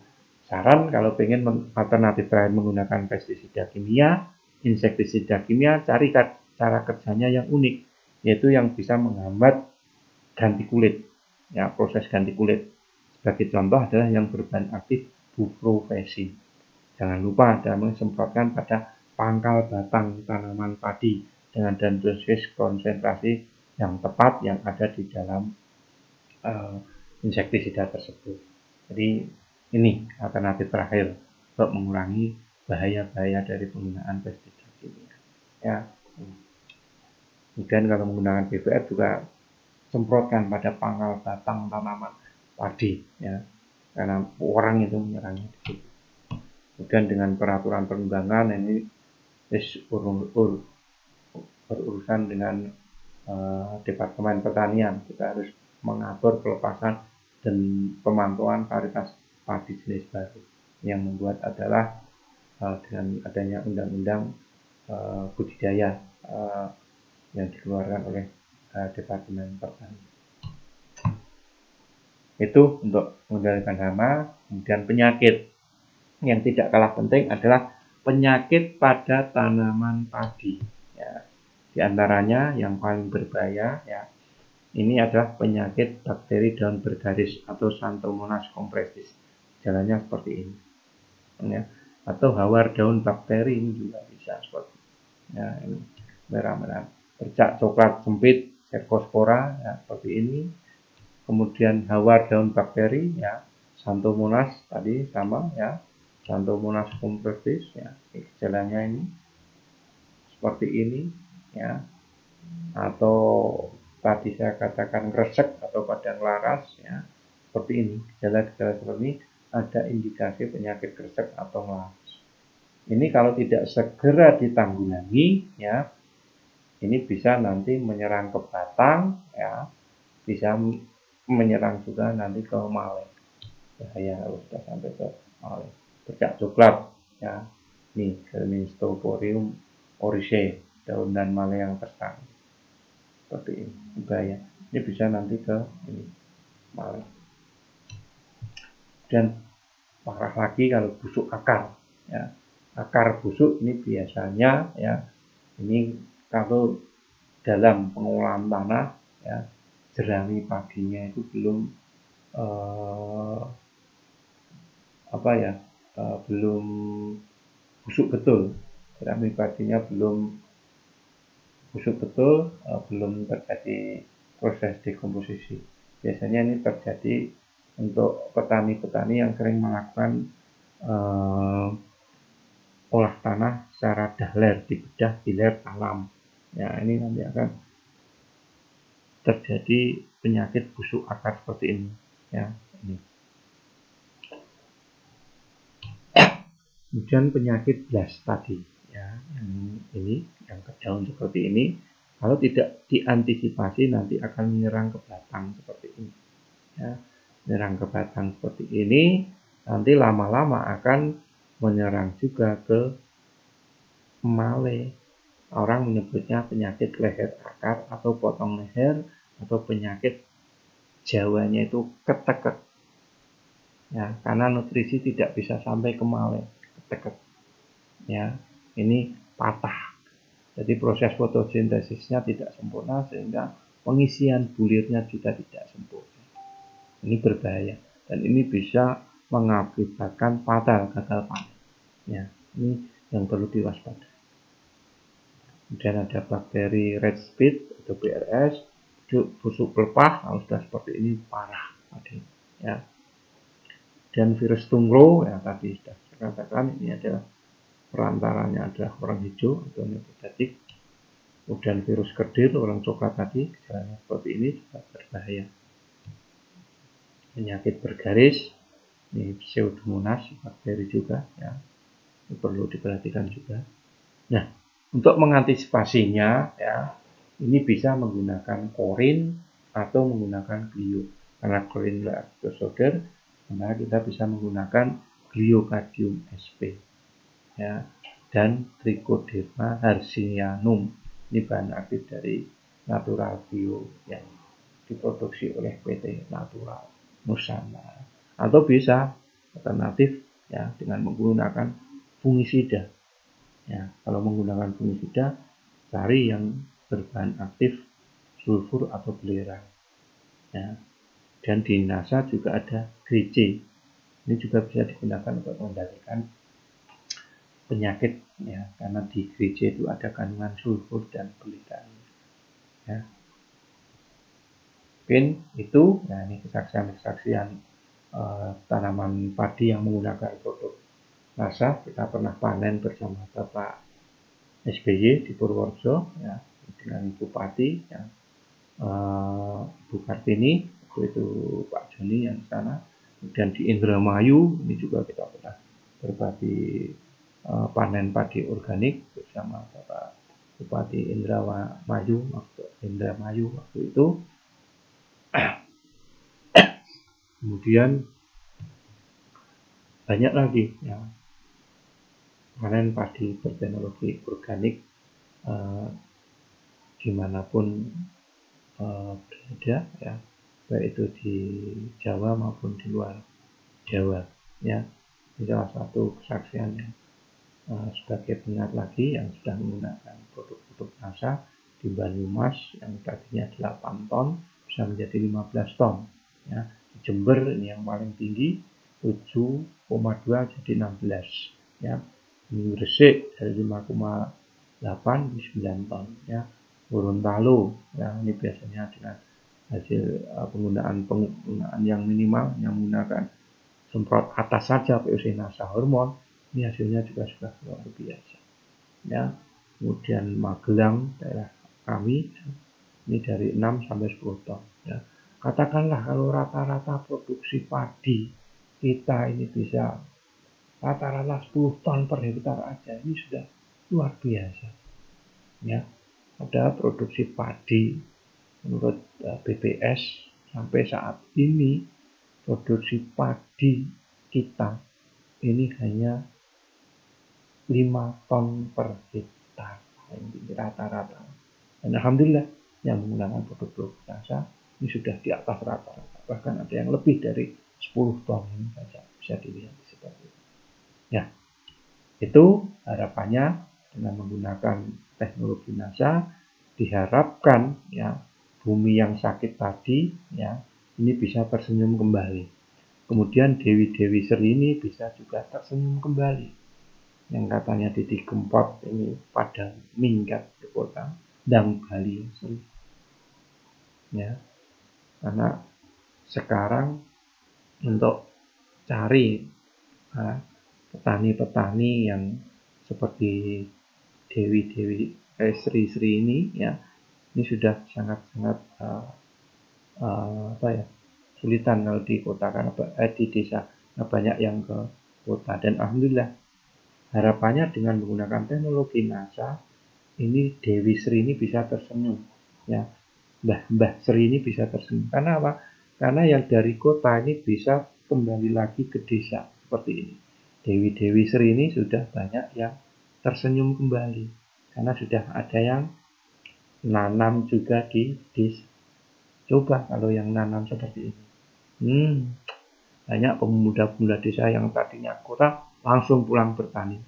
saran kalau pengen alternatif terakhir menggunakan pestisida kimia, insektisida kimia, cari cara kerjanya yang unik, yaitu yang bisa menghambat ganti kulit, ya, proses ganti kulit. Sebagai contoh adalah yang berbahan aktif buprofesin. Jangan lupa dalam semprotkan pada pangkal batang tanaman padi dengan dosis konsentrasi yang tepat yang ada di dalam insektisida tersebut. Jadi ini alternatif terakhir untuk mengurangi bahaya-bahaya dari penggunaan pestisida kimia. Ya. Kemudian kalau menggunakan PPR juga semprotkan pada pangkal batang tanaman padi, ya, karena orang itu menyerangnya di situ. Kemudian dengan peraturan perundangan ini berurusan dengan Departemen Pertanian, kita harus mengatur pelepasan dan pemantauan varietas padi jenis baru. Yang membuat adalah dengan adanya undang-undang budidaya yang dikeluarkan oleh Departemen Pertanian. Itu untuk mengendalikan hama. Kemudian penyakit yang tidak kalah penting adalah penyakit pada tanaman padi. Ya, di antaranya yang paling berbahaya, ya, ini adalah penyakit bakteri daun bergaris atau Xanthomonas comprestis. Jalannya seperti ini, ya. Atau hawar daun bakteri ini juga bisa seperti ini. Ya, ini merah-merah, bercak coklat sempit, Cercospora, ya, seperti ini. Kemudian hawar daun bakteri, ya, Xanthomonas tadi sama, ya, Xanthomonas comprestis, ya, jalannya ini seperti ini, ya. Atau tadi saya katakan gresek atau padang laras, ya, seperti ini. Gejala-gejala seperti ini ada indikasi penyakit gresek atau laras. Ini kalau tidak segera ditanggulangi, ya, ini bisa nanti menyerang ke batang, ya, bisa menyerang juga nanti ke male. Bahaya kalau sudah sampai ke male. Bercak coklat, ya, ini Gelminstoporium oryzae, daun dan male yang terserang. Seperti ini, bahaya. Ini bisa nanti ke ini male. Dan parah lagi kalau busuk akar, ya. Akar busuk ini biasanya, ya, ini kalau dalam pengolahan tanah, ya, jerami padinya itu belum belum busuk betul, jerami padinya belum busuk betul, belum terjadi proses dekomposisi. Biasanya ini terjadi untuk petani-petani yang sering melakukan olah tanah secara dahler, dibedah hilir tanam. Ya, ini nanti akan terjadi penyakit busuk akar seperti ini, ya, ini. Kemudian penyakit blast tadi, ya, ini yang ke daun seperti ini, kalau tidak diantisipasi nanti akan menyerang ke batang seperti ini, ya, menyerang ke batang seperti ini, nanti lama-lama akan menyerang juga ke male. Orang menyebutnya penyakit leher akar atau potong leher, atau penyakit Jawanya itu ketekek, ya, karena nutrisi tidak bisa sampai ke male, ketekek, ya, ini patah. Jadi proses fotosintesisnya tidak sempurna sehingga pengisian bulirnya juga tidak sempurna. Ini berbahaya dan ini bisa mengakibatkan fatal, gagal panen. Ya, ini yang perlu diwaspadai. Kemudian ada bakteri red spit atau BRS, busuk pelepah, kalau sudah seperti ini parah tadi, ya. Dan virus tungro, ya, tadi sudah saya katakan ini adalah perantaranya adalah orang hijau atau neopodatik. Kemudian virus kerdir, orang coklat tadi, gejalanya seperti ini juga berbahaya. Penyakit bergaris, ini Pseudomonas bakteri juga, ya, ini perlu diperhatikan juga. Nah, untuk mengantisipasinya, ya, ini bisa menggunakan korin atau menggunakan glio. Karena korin lactose, maka kita bisa menggunakan Gliocadium sp, ya, dan Trichoderma hercinianum. Ini bahan aktif dari Natural Bio yang diproduksi oleh PT Natural Nusantara. Atau bisa alternatif, ya, dengan menggunakan fungisida. Ya, kalau menggunakan fungisida, cari yang berbahan aktif sulfur atau belerang. Ya. Dan di NASA juga ada GC. Ini juga bisa digunakan untuk mengendalikan penyakit, ya, karena di GC itu ada kandungan sulfur dan belerang. Ya. Mungkin itu, nah ini kesaksian-kesaksian tanaman padi yang menggunakan produk NASA. Kita pernah panen bersama Bapak SBY di Purworejo, ya, dengan Bupati, ya, Ibu Kartini, itu Pak Joni yang di sana. Kemudian di Indramayu ini juga kita pernah berbagi panen padi organik bersama Bapak Bupati Indramayu waktu itu. Kemudian banyak lagi, ya, panen padi berteknologi organik dimanapun berada, ya, baik itu di Jawa maupun di luar Jawa, ya. Ini salah satu kesaksian yang sebagai pengingat lagi yang sudah menggunakan produk-produk NASA di Banyumas yang tadinya 8 ton bisa menjadi 15 ton, ya. Di Jember ini yang paling tinggi 7,2 jadi 16, ya. Di Gresik dari 5,8 di 9 ton, ya. Gorontalo, ya, ini biasanya dengan hasil penggunaan yang minimal, yang menggunakan semprot atas saja VOC NASA hormon, ini hasilnya juga sudah luar biasa, ya. Kemudian Magelang daerah kami ini dari 6 sampai 10 ton, ya. Katakanlah kalau rata-rata produksi padi kita ini bisa rata-rata 10 ton per hektar aja, ini sudah luar biasa, ya. Ada produksi padi menurut BPS sampai saat ini produksi padi kita ini hanya 5 ton per hektar, ini rata-rata. Dan alhamdulillah yang menggunakan produk NASA ini sudah di atas rata-rata, bahkan ada yang lebih dari 10 ton ini saja bisa dilihat seperti itu. Ya, itu harapannya dengan menggunakan teknologi NASA diharapkan, ya, bumi yang sakit tadi, ya, ini bisa tersenyum kembali. Kemudian dewi-dewi seri ini bisa juga tersenyum kembali. Yang katanya Didi Kempot ini pada minggat di kota dan Bali seri. Ya, karena sekarang untuk cari petani-petani yang seperti dewi-dewi sri-sri ini, ya, ini sudah sangat-sangat sulitan kalau di kota, karena di desa banyak yang ke kota. Dan alhamdulillah harapannya dengan menggunakan teknologi NASA ini Dewi Sri ini bisa tersenyum, ya, Mbah Sri ini bisa tersenyum. Karena apa? Karena yang dari kota ini bisa kembali lagi ke desa seperti ini. Dewi-dewi Sri ini sudah banyak yang tersenyum kembali karena sudah ada yang nanam juga di desa. Coba kalau yang nanam seperti ini, banyak pemuda-pemuda desa yang tadinya kota langsung pulang bertani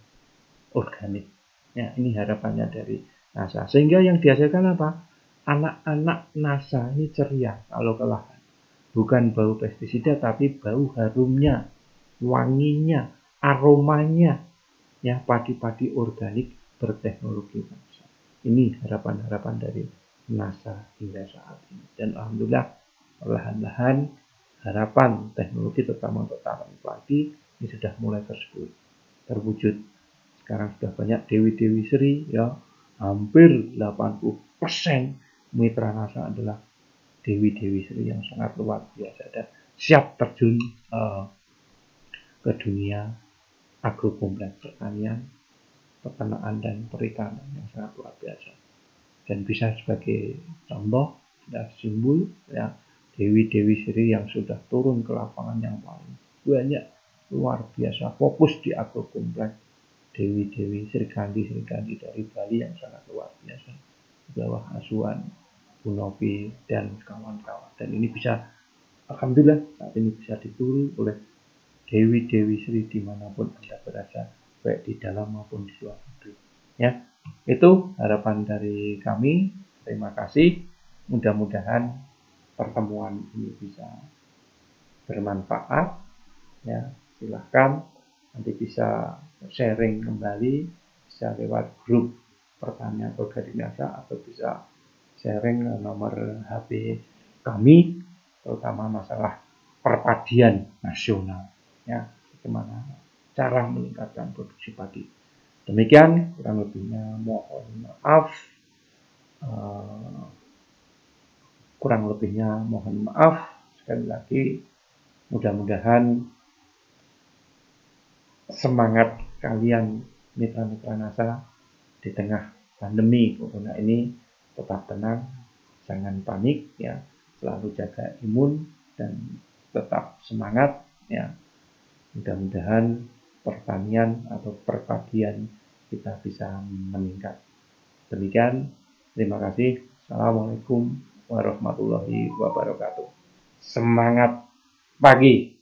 organik. Ya, ini harapannya dari NASA. Sehingga yang dihasilkan apa? Anak-anak NASA ini ceria kalau ke lahan. Bukan bau pestisida, tapi bau harumnya, wanginya, aromanya, ya, padi-padi organik berteknologi NASA. Ini harapan-harapan dari NASA hingga saat ini. Dan alhamdulillah perlahan-lahan harapan teknologi terutama untuk tanaman padi ini sudah mulai terwujud. Sekarang sudah banyak dewi-dewi seri, ya, hampir 80% mitra NASA adalah dewi-dewi Sri yang sangat luar biasa dan siap terjun ke dunia agrokompleks pertanian, peternakan dan perikanan yang sangat luar biasa. Dan bisa sebagai contoh dan simbol ya dewi-dewi Sri yang sudah turun ke lapangan yang paling banyak, luar biasa, fokus di agrokompleks. Dewi-dewi Srikandi dari Bali yang sangat luar biasa di bawah asuhan Bu Novi dan kawan-kawan. Dan ini bisa, alhamdulillah saat ini bisa ditiru oleh dewi-dewi Sri dimanapun Anda berada, baik di dalam maupun di luar negeri. Ya, itu harapan dari kami. Terima kasih. Mudah-mudahan pertemuan ini bisa bermanfaat. Ya, silahkan nanti bisa sharing kembali, bisa lewat grup pertanyaan dari NASA atau bisa sharing nomor HP kami, terutama masalah perpadian nasional, ya, bagaimana cara meningkatkan produksi padi. Demikian kurang lebihnya, mohon maaf. Sekali lagi, mudah-mudahan semangat kalian mitra-mitra NASA di tengah pandemi corona ini tetap tenang, jangan panik ya, selalu jaga imun dan tetap semangat ya. Mudah-mudahan pertanian atau perpadian kita bisa meningkat. Demikian, terima kasih. Assalamualaikum warahmatullahi wabarakatuh. Semangat pagi.